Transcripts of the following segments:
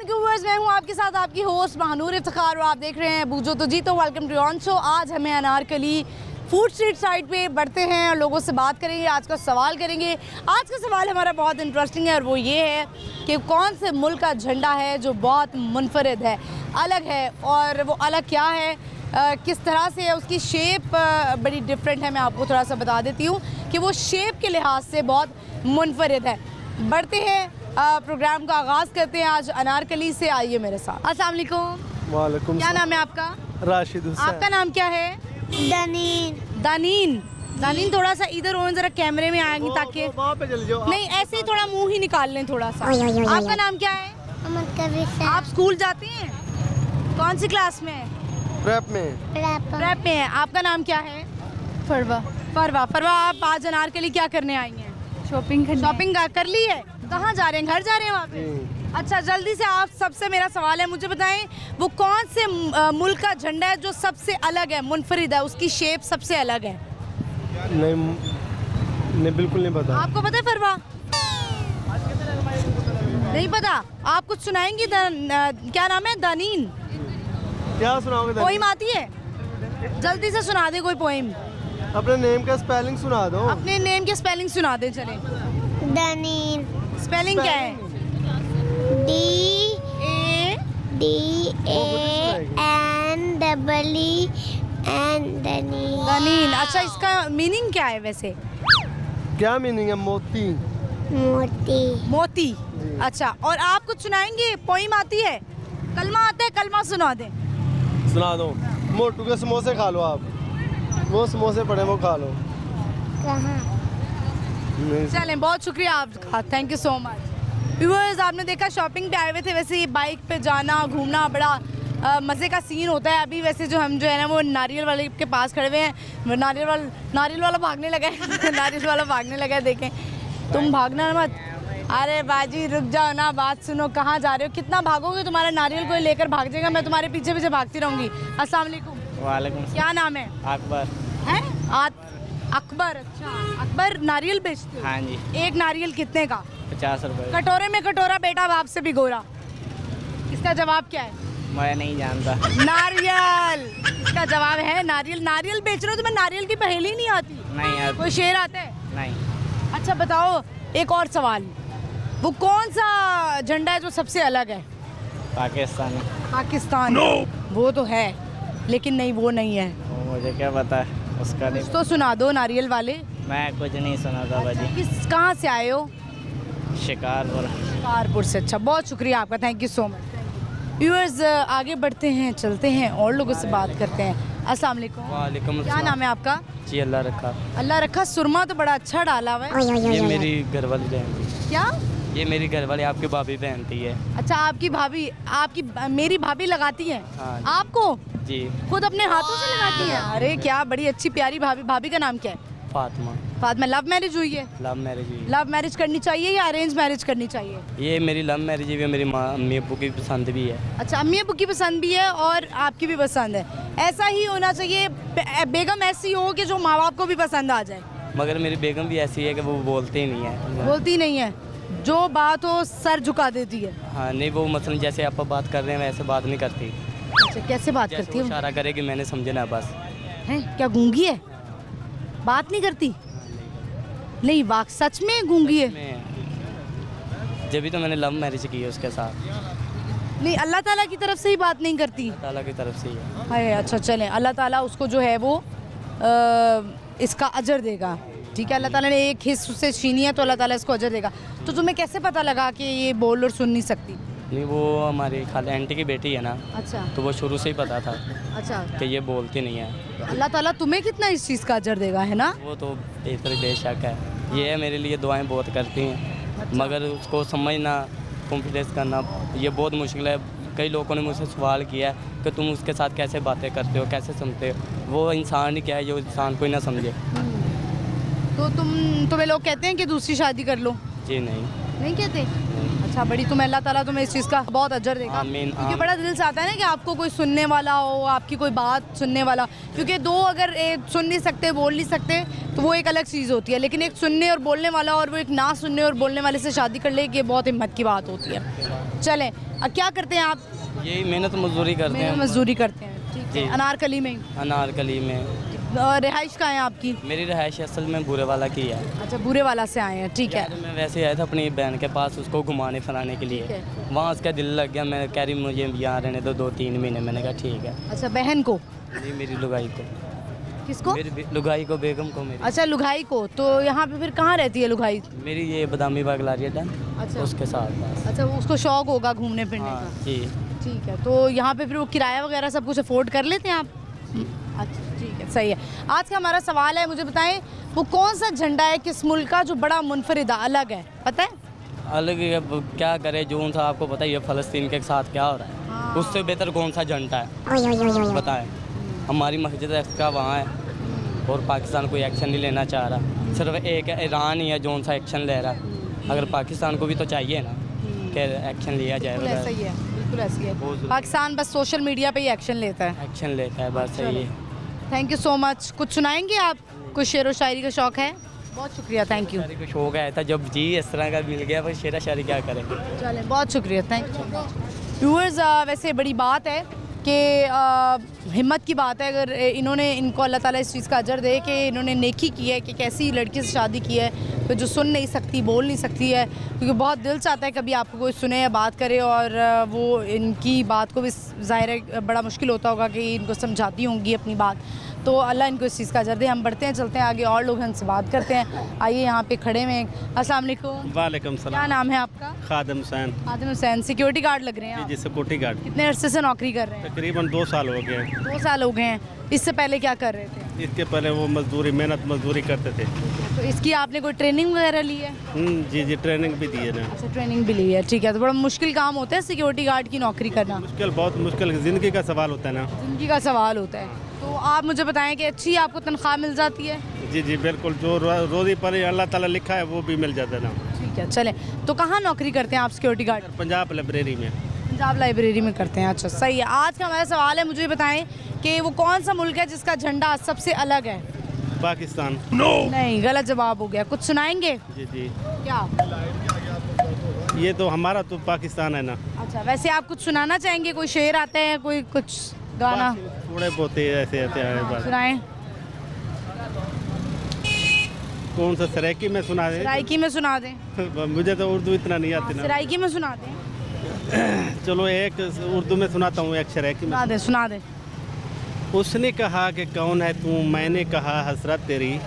वालेकुम व्यूअर्स, मैं हूं आपके साथ आपकी होस्ट महानूर इफ्तिखार और आप देख रहे हैं बूझो तो जीतो। Welcome to on show. आज हमें अनारकली फूड स्ट्रीट साइड पे बढ़ते हैं और लोगों से बात करेंगे। आज का सवाल करेंगे। आज का सवाल हमारा बहुत इंटरेस्टिंग है और वो ये है कि कौन से मुल्क का झंडा है जो बहुत मुनफरिद है, अलग है, और वो अलग क्या है, किस तरह से है, उसकी शेप बड़ी डिफरेंट है। मैं आपको थोड़ा सा बता देती हूँ कि वो शेप के लिहाज से बहुत मुनफरिद है। बढ़ते हैं, प्रोग्राम का आगाज़ करते हैं आज अनारकली से। आइए मेरे साथ। अस्सलाम वालेकुम। वालेकुम। क्या नाम है आपका? राशिद हुसैन। आपका नाम क्या है? दानीन। दानीन। दानीन थोड़ा सा इधर हो, जरा कैमरे में आएंगी ताकि वहाँ पे चल जाओ। नहीं, ऐसे ही थोड़ा मुंह ही निकाल लें थोड़ा सा। आपका नाम क्या है? मोहम्मद कबीर सर। आप स्कूल जाते हैं? कौन सी क्लास में? रैप में। प्रेप में है। आपका नाम क्या है? फरवा। फरवा। फरवा, आप आज अनारकली क्या करने आई हैं? शॉपिंग कर ली है? कहाँ जा रहे हैं? घर जा रहे हैं वहाँ पे? अच्छा, जल्दी से आप सबसे मेरा सवाल है, मुझे बताएं वो कौन से मुल्क का झंडा है जो सबसे अलग है, मुनफरिद है, उसकी शेप सबसे अलग है? नहीं बिल्कुल नहीं पता। आपको पता है फरवा? नहीं पता? आप कुछ सुनाएंगी? क्या नाम है? दानीन। क्या सुनाओगे? पोइम आती है? जल्दी से सुना दे कोई पोइम। अपने नेम का स्पेलिंग सुना दो। अपने नेम के स्पेलिंग सुना दे। चले, दानीन। स्पेलिंग क्या है? DANEEN। दानीन। अच्छा, इसका मीनिंग क्या है वैसे? क्या मीनिंग है? मोती। मोती। मोती। अच्छा, और आप कुछ सुनाएंगे? पोइम आती है? कलमा आता है? कलमा सुना दे। सुना दो। मोटू के समोसे खा लो आप। वो समोसे पड़े वो खा लो। कहाँ? चलें, बहुत शुक्रिया आपका, thank you so much. Viewers, आपने देखा शॉपिंग पे आए हुए थे। वैसे ये बाइक पे जाना घूमना बड़ा मज़े का सीन होता है। अभी वैसे जो हम जो है ना वो नारियल वाले के पास खड़े हुए हैं। नारियल वाला भागने लगा है। नारियल वाला भागने लगा है। देखें, तुम भागना मत। अरे बाजी रुक जाओ ना, बात सुनो। कहाँ जा रहे हो? कितना भागोगे? तुम्हारा नारियल कोई लेकर भाग जाएगा, मैं तुम्हारे पीछे पीछे भागती रहूँगी। अस्सलाम वालेकुम। वालेकुम। क्या नाम है? अकबर। है अकबर। अच्छा, अकबर नारियल बेचते हो? हाँ जी। एक नारियल कितने का? 50 रुपए। कटोरे में कटोरा बेटा बाप से भी गोरा। इसका जवाब क्या है? मैं नहीं जानता। नारियल। इसका जवाब है नारियल। नारियल बेच रहे हो, तुम्हें नारियल की पहेली नहीं आती? नहीं यार। कोई शेर आता है? नहीं। अच्छा बताओ, एक और सवाल, वो कौन सा झंडा है जो सबसे अलग है? पाकिस्तानी। पाकिस्तान। वो तो है, लेकिन नहीं, वो नहीं है। मुझे क्या पता है उसका? नहीं, कुछ तो सुना दो नारियल वाले। मैं कुछ नहीं सुना था बाजी। कहाँ से आए हो? शिकारपुर। शिकारपुर से। अच्छा, बहुत शुक्रिया आपका, thank you so much. Viewers, आगे बढ़ते हैं, चलते हैं और लोगों से बात करते हैं। अस्सलाम वालेकुम। वालेकुम। क्या नाम है आपका? जी, अल्लाह रखा। अल्लाह रखा। सुरमा तो बड़ा अच्छा डाला हुआ है। ये मेरी घरवाली बहन थी। क्या? ये मेरी घरवाली आपकी भाभी बहन थी है। अच्छा, आपकी भाभी, मेरी भाभी लगाती है हाँ। आपको? जी। खुद अपने हाथों से लगाती है? अरे क्या बड़ी अच्छी प्यारी भाभी। भाभी का नाम क्या है? फातिमा। फातिमा। लव मैरिज हुई है? लव मैरिज हुई। लव मैरिज करनी चाहिए या अरेंज मैरिज करनी चाहिए? ये मेरी लव मैरिज भी है, मेरी माँ अम्मी अब्बू की पसंद भी है। अच्छा, अम्मी अब्बू की पसंद भी है और आपकी भी पसंद है। ऐसा ही होना चाहिए। बेगम ऐसी हो कि जो माँ बाप को भी पसंद आ जाए। मगर मेरी बेगम भी ऐसी है कि वो बोलती ही नहीं है। बोलती नहीं है? जो बात हो सर झुका देती है? हाँ नहीं, वो मसलन जैसे आप बात कर रहे हैं वैसे बात नहीं करती। अच्छा, कैसे बात जैसे करती वो है? इशारा करेगी मैंने समझे ना बस। हैं, क्या गूंगी है? बात नहीं करती? नहीं, वाक सच में गूंगी है? जब भी तो मैंने लव मैरिज की है उसके साथ। नहीं, अल्लाह ताला की तरफ से ही बात नहीं करती? ताला की तरफ से ही है। हाय, अच्छा चलें, अल्लाह ताला उसको जो है वो इसका अजर देगा। ठीक है, अल्लाह ताला ने एक हिस्स से छीनी है तो अल्लाह ताला इसको अजर देगा। तो तुम्हें कैसे पता लगा कि ये बोल और सुन नहीं सकती? नहीं, वो हमारी खाला आंटी की बेटी है ना, अच्छा। तो वो शुरू से ही पता था अच्छा, कि ये बोलती नहीं है। अल्लाह ताला तुम्हें कितना इस चीज़ का अजर देगा, है ना? वो तो बेशक है। ये है मेरे लिए दुआएं बहुत करती हैं, मगर उसको समझना, कॉन्फिडेंस करना ये बहुत मुश्किल है। कई लोगों ने मुझसे सवाल किया है कि तुम उसके साथ कैसे बातें करते हो, कैसे सुनते हो। वो इंसान ही क्या है जो इंसान को ही ना समझे। तो तुम्हें लोग कहते हैं कि दूसरी शादी कर लो? जी नहीं। नहीं कहते? अच्छा, बड़ी तुम्हें अल्लाह ताला तुम्हें इस चीज़ का बहुत अजर देगा। आमीन। क्योंकि बड़ा दिल से आता है ना कि आपको कोई सुनने वाला हो, आपकी कोई बात सुनने वाला। क्योंकि दो अगर सुन नहीं सकते, बोल नहीं सकते, तो वो एक अलग चीज़ होती है। लेकिन एक सुनने और बोलने वाला और वो एक ना सुनने और बोलने वाले से शादी कर ले, ये बहुत हिम्मत की बात होती है। चलें, क्या करते हैं आप? यही मेहनत मजदूरी करते हैं। मजदूरी करते हैं, ठीक जी। है। अनारकली में ही? अनारकली में। रिहाइश कहाँ है आपकी? मेरी रहायश असल में बुरे वाला की है। अच्छा, बुरे वाला से आए हैं, ठीक है। यार मैं वैसे आया था अपनी बहन के पास उसको घुमाने फिराने के लिए। ठीक है। वहाँ उसका दिल लग गया, मैं कह रही मुझे यहाँ रहने दो 2-3 महीने। मैंने कहा ठीक है। अच्छा, बहन को? जी मेरी लुगाई को। किसको? मेरी लुगाई को, बेगम को मेरी। अच्छा, लुगाई को। तो यहाँ पे फिर कहाँ रहती है लुगाई? मेरी ये बदामी बाग लारिया डन। अच्छा। उसके साथ बस। अच्छा, वो उसको शौक होगा घूमने फिरने हाँ का। जी। ठीक है, तो यहाँ पे फिर वो किराया वगैरह सब कुछ अफोर्ड कर लेते हैं आप? अच्छा, ठीक है, सही है। आज का हमारा सवाल है, मुझे बताएं वो कौन सा झंडा है किस मुल्क का जो बड़ा मुनफरिदा अलग है, पता है? अलग है, अब क्या करे, जो सा आपको पता ही है फ़लस्तीन के साथ क्या हो रहा है। हाँ। उससे बेहतर कौन सा झंडा है बताएं। हमारी मस्जिद एक्स्ट्रा वहाँ है और पाकिस्तान कोई एक्शन नहीं लेना चाह रहा। सिर्फ एक ईरान ही है जो सा एक्शन ले रहा है। अगर पाकिस्तान को भी तो चाहिए ना कि एक्शन लिया जाए। बिल्कुल ऐसा ही है, बिल्कुल ऐसी है। बहुत ज़रूरी। पाकिस्तान बस सोशल मीडिया पे ही एक्शन लेता है। एक्शन लेता है बस, सही है। Thank you so much. कुछ सुनाएंगे आप? कुछ शेर व शायरी का शौक है? बहुत शुक्रिया, थैंक यू। शायरी को शौक आया था जब जी इस तरह का मिल गया, फिर शेरा शायरी क्या करेंगे। चलें, बहुत शुक्रिया, थैंक यू। व्यूअर्स, वैसे बड़ी बात है कि हिम्मत की बात है। अगर इनको अल्लाह ताला इस चीज़ का अजर दे कि इन्होंने नेकी की है कि कैसी लड़की से शादी की है, तो जो सुन नहीं सकती, बोल नहीं सकती है, क्योंकि बहुत दिल चाहता है कभी आपको कोई सुने या बात करे, और वो इनकी बात को भी ज़ाहिर है बड़ा मुश्किल होता होगा कि इनको समझाती होंगी अपनी बात। तो अल्लाह इनको इस चीज़ का अजर दे। हम बढ़ते हैं, चलते हैं आगे, और लोग हमसे बात करते हैं। आइए, यहाँ पे खड़े में। अस्सलाम वालेकुम। वालेकुम क्या सलाम। नाम है आपका? खादम हुसैन। आदिम हुसैन, सिक्योरिटी गार्ड लग रहे हैं आप। जी सिक्योरिटी गार्ड। कितने अरसे से नौकरी कर रहे हैं? तकरीबन 2 साल हो गए। 2 साल हो गए हैं। इससे पहले क्या कर रहे थे? इसके पहले वो मेहनत मजदूरी करते थे। तो इसकी आपने कोई ट्रेनिंग वगैरह ली है? जी ट्रेनिंग भी दी है ना। अच्छा, ट्रेनिंग भी ली है, ठीक है। तो बड़ा मुश्किल काम होता है सिक्योरिटी गार्ड की नौकरी करना? मुश्किल, बहुत मुश्किल, ज़िंदगी का सवाल होता है ना। जिंदगी का सवाल होता है। तो आप मुझे बताएं कि अच्छी आपको तनख्वाह मिल जाती है? जी बिल्कुल, जो रोज़ी पर अल्लाह ताला लिखा है वो भी मिल जाता है ना। ठीक है, चलें। तो कहाँ नौकरी करते हैं आप सिक्योरिटी गार्ड? पंजाब लाइब्रेरी में। पंजाब लाइब्रेरी में करते हैं। अच्छा, सही है। आज का हमारा सवाल है, मुझे बताएं कि वो कौन सा मुल्क है जिसका झंडा सबसे अलग है? पाकिस्तान। नहीं, गलत जवाब हो गया। कुछ सुनाएंगे? जी क्या? ये तो हमारा तो पाकिस्तान है ना। अच्छा, वैसे आप कुछ सुनाना चाहेंगे? कोई शेर आते हैं, कोई कुछ गाना थोड़े बहुत ऐसे आते हैं बस। सुनाएं। कौन सा सराइकी में सुना दे? सराइकी में सुना दें। मुझे तो उर्दू इतना नहीं आती ना। सराइकी में सुना दें। चलो एक उर्दू में सुनाता हूँ, एक सराइकी में। सुना दें। उसने कहा कि कौन है तू, मैंने कहा हसरत तेरी।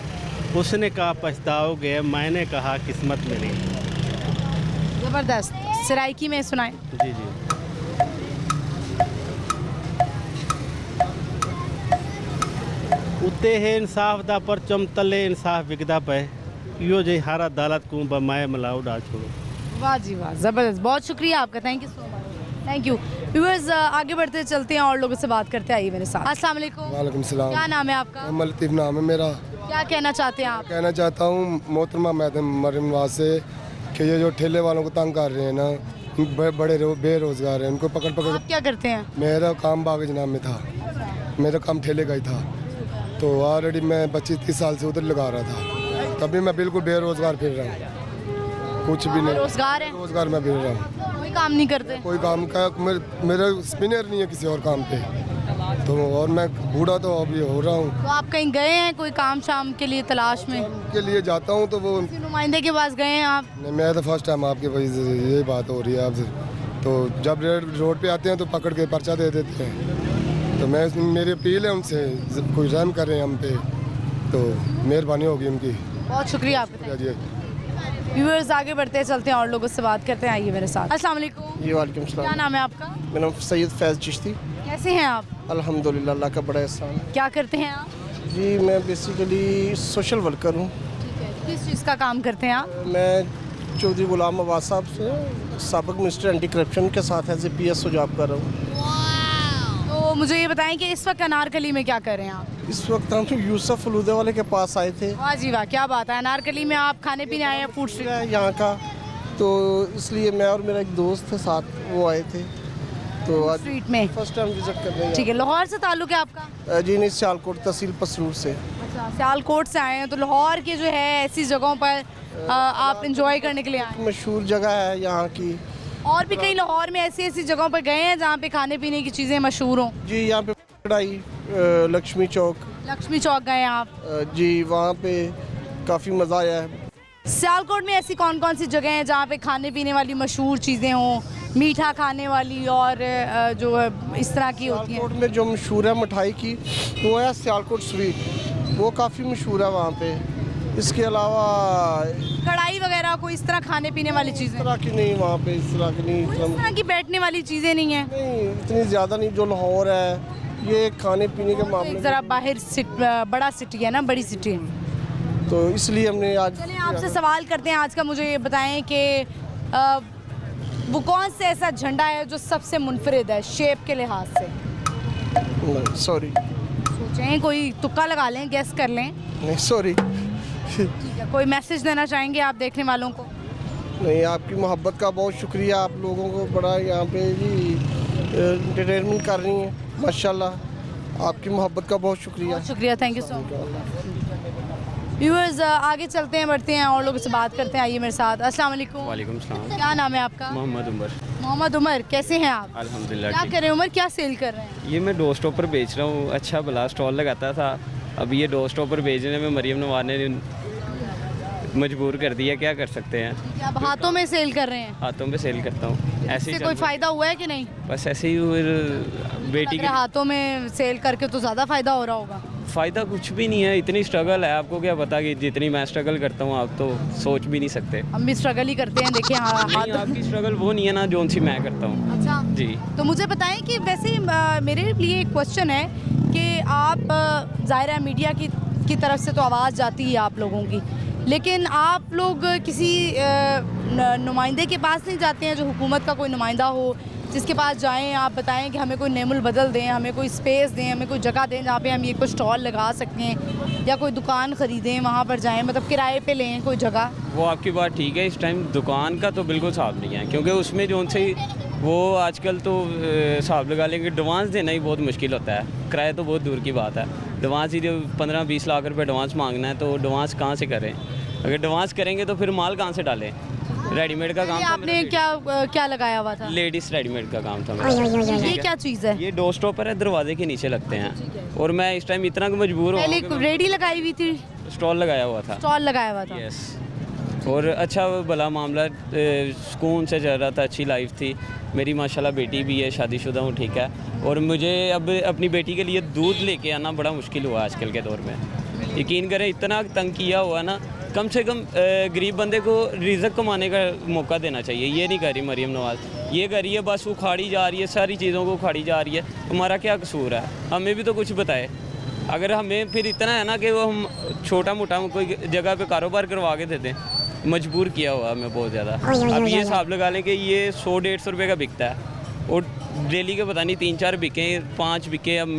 उसने कहा पछताओगे, मैंने कहा किस्मत मेरी। ज़बरदस्त। सराइकी में सुनाएं। जी उत्ते है इंसाफ दा परचम तले इंसाफ विकदा पे। यो जे हारा अदालत को बमाए मलाओ डाल छोड़ो। वाह जी वाह, ज़बरदस्त। बहुत शुक्रिया आपका, thank you so much. Thank you. Viewers, आगे बढ़ते चलते हैं और लोगों से बात करते हैं। आइए मेरे साथ। अस्सलाम वालेकुम। वालेकुम सलाम। क्या नाम है आपका? मोहम्मद लतीफ़ नाम है मेरा। क्या कहना चाहते हैं आप? कहना चाहता हूँ मोहतरमा मरियम नवाज से कि ये जो ठेले वालों को तंग कर रहे हैं ना, बड़े बेरोज़गार हैं, उनको पकड़ पकड़। आप क्या करते हैं? मेरा काम बाग जनाब में था, मेरा काम ठेले का ही था। तो ऑलरेडी मैं 25-30 साल से उधर लगा रहा था, तभी मैं बिल्कुल बेरोज़गार फिर रहा हूँ, कुछ भी नहीं। रोज़गार है? रोज़गार मैं फिर रहा हूँ, कोई काम नहीं करते? कोई काम का मेरा स्पिनर नहीं है किसी और काम पे। तो और मैं बूढ़ा तो अभी हो रहा हूँ। तो आप कहीं गए हैं कोई काम शाम के लिए तलाश में? के लिए जाता हूँ तो वो किसी नुमाइंदे के पास गए हैं आप? नहीं, मैं तो फर्स्ट टाइम आपके वही यही बात हो रही है आपसे। तो जब रोड पे आते हैं तो पकड़ के पर्चा दे देते हैं। तो मेरी अपील है उनसे, कोई रहम करें हम पे, तो मेहरबानी होगी उनकी। बहुत शुक्रिया आपका। जी व्यूअर्स, आगे बढ़ते चलते हैं और लोगों से बात करते हैं। आइए मेरे साथ। अस्सलाम वालेकुम। जी वालेकुम क्या सलाम। नाम है आपका? मेरा नाम सैयद फैज़ चिश्ती। कैसे हैं आप? अल्हम्दुलिल्लाह, अल्लाह का बड़ा एहसान। क्या करते हैं आप? जी मैं बेसिकली सोशल वर्कर हूँ। ठीक है, किस चीज़ का काम करते हैं आप? मैं चौधरी गुलाम अब्बास साहब से साबिक मिनिस्टर एंटी करप्शन के साथ एज ए PSO जॉब कर रहा हूँ। तो मुझे ये बताएं कि इस वक्त अनारकली में क्या कर रहे हैं आप? इस वक्त हम यूसुफ फलूदे वाले के पास आए थे। वाह जी वाह, क्या बात है। अनारकली में आप खाने पीने आए हैं, फूड स्ट्रीट? यहाँ का, तो इसलिए मैं और मेरा एक दोस्त थे साथ, वो आए थे। तो आज स्ट्रीट में फर्स्ट टाइम विजिट कर रहे हैं। ठीक है। लाहौर से ताल्लुक है आपका? जी नहीं, सियालकोट तहसील पसरूर से। अच्छा, सियालकोट से आए हैं। तो लाहौर के जो है ऐसी जगहों पर आप इंजॉय करने के लिए आए हैं? मशहूर जगह है यहाँ की, और भी कई लाहौर में ऐसी ऐसी जगहों पर गए हैं जहाँ पे खाने पीने की चीज़ें मशहूर हों? जी यहाँ पे कढ़ाई, लक्ष्मी चौक, लक्ष्मी चौक गए हैं आप? जी वहाँ पे काफ़ी मज़ा आया है। सियालकोट में ऐसी कौन कौन सी जगह हैं जहाँ पे खाने पीने वाली मशहूर चीज़ें हों, मीठा खाने वाली और जो है इस तरह की होती हैं? सियालकोट में जो मशहूर है मिठाई की वो है सियालकोट स्वीट, वो काफ़ी मशहूर है वहाँ पे। इसके अलावा कढ़ाई वगैरह कोई इस तरह खाने पीने वाली चीज़ें? इस तरह की नहीं वहाँ पे, इस तरह की नहीं, इस तरह की बैठने वाली चीज़ें नहीं हैं? नहीं इतनी ज़्यादा नहीं। जो लाहौर है ये खाने पीने के मामले एक में ज़रा बाहर बड़ा सिटी है ना, बड़ी सिटी है। तो इसलिए हमने आज चलिए आपसे सवाल करते हैं आज का। मुझे ये बताएं कि वो कौन से ऐसा झंडा है जो सबसे मुनफरिद है शेप के लिहाज से? सॉरी सोचें, कोई तुक्का लगा लें, गेस कर लें। नहीं सॉरी ठीक है, कोई मैसेज देना चाहेंगे आप देखने वालों को? नहीं, आपकी मोहब्बत का बहुत शुक्रिया। आप लोगों को बड़ा यहाँ पे जी एंटरटेनमेंट कर रही हैं, माशाल्लाह। आपकी मोहब्बत का बहुत शुक्रिया। बहुत शुक्रिया, thank you so much. Viewers आगे चलते हैं, बढ़ते हैं और लोगों से बात करते हैं। आइए मेरे साथ। अस्सलाम वालेकुम। वालेकुम सलाम। क्या नाम है आपका? मोहम्मद उमर। मोहम्मद उमर, कैसे हैं आप? अल्हम्दुलिल्लाह क्या ठीक। कर रहे हैं उमर, क्या सेल कर रहे हैं? ये मैं डोर स्टॉपर बेच रहा हूँ। अच्छा भला स्टॉल लगाता था, अब ये डोर स्टॉपर बेचने में मरियम नवाज ने मजबूर कर दिया, क्या कर सकते हैं। क्या आप हाथों में सेल कर रहे हैं? हाथों पे सेल करता हूँ, ऐसे इससे ही कोई चल रहा फ़ायदा हुआ है कि नहीं? है। बस ऐसे ही फिर बेटी लग रहा है हाथों में सेल करके तो ज़्यादा फ़ायदा हो रहा होगा। फ़ायदा कुछ भी नहीं है, इतनी स्ट्रगल है। आपको क्या पता कि जितनी मैं स्ट्रगल करता हूँ आप तो सोच भी नहीं सकते। हम भी स्ट्रगल ही करते हैं, देखिए नहीं, हाथ। आपकी स्ट्रगल वो नहीं है ना जो सी मैं करता हूँ। अच्छा जी। तो मुझे बताएं कि वैसे मेरे लिए एक क्वेश्चन है कि आप ज़ाहिर है मीडिया की तरफ से तो आवाज़ जाती है आप लोगों की, लेकिन आप लोग किसी नुमाइंदे के पास नहीं जाते हैं जो हुकूमत का कोई नुमाइंदा हो, जिसके पास जाएं, आप बताएं कि हमें कोई नेमुल बदल दें, हमें कोई स्पेस दें, हमें कोई जगह दें जहाँ पे हम ये कोई स्टॉल लगा सकें या कोई दुकान ख़रीदें, वहाँ पर जाएं, मतलब किराए पे लें कोई जगह? वो आपकी बात ठीक है। इस टाइम दुकान का तो बिल्कुल साफ नहीं है, क्योंकि उसमें जो से वो आजकल तो हिसाब लगा लेंगे, एडवांस देना ही बहुत मुश्किल होता है। किराया तो बहुत दूर की बात है। एडवांस ही 15-20 लाख रुपए एडवांस मांगना है तो एडवांस कहाँ से करें? अगर एडवांस करेंगे तो फिर माल कहाँ से डालें? रेडीमेड का काम था आपने मेरा, क्या लगाया हुआ था? लेडीज़ रेडीमेड का काम था मेरा। ये क्या चीज़ है? ये डोर स्टॉपर है, दरवाजे के नीचे लगते हैं। और मैं इस टाइम इतना मजबूर पहले हूँ, रेडी लगाई हुई थी, स्टॉल लगाया हुआ था। स्टॉल लगाया हुआ था। यस। और अच्छा भला मामला सुकून से चल रहा था, अच्छी लाइफ थी मेरी। माशाल्लाह बेटी भी है, शादीशुदा हूँ, ठीक है। और मुझे अब अपनी बेटी के लिए दूध लेके आना बड़ा मुश्किल हुआ आजकल के दौर में। यकीन करें इतना तंग किया हुआ ना, कम से कम गरीब बंदे को रिज़्क कमाने का मौका देना चाहिए। ये नहीं कर रही मरियम नवाज, ये कर रही है बस उखाड़ी जा रही है, सारी चीज़ों को उखाड़ी जा रही है। हमारा क्या कसूर है? हमें भी तो कुछ बताए। अगर हमें फिर इतना है ना कि वो हम छोटा मोटा कोई जगह पे कारोबार करवा के दे दें, मजबूर किया हुआ हमें बहुत ज़्यादा। अब ये हिसाब लगा लें कि ये 100-150 रुपये का बिकता है और डेली के पता नहीं 3-4 बिके, 5 बिके। अब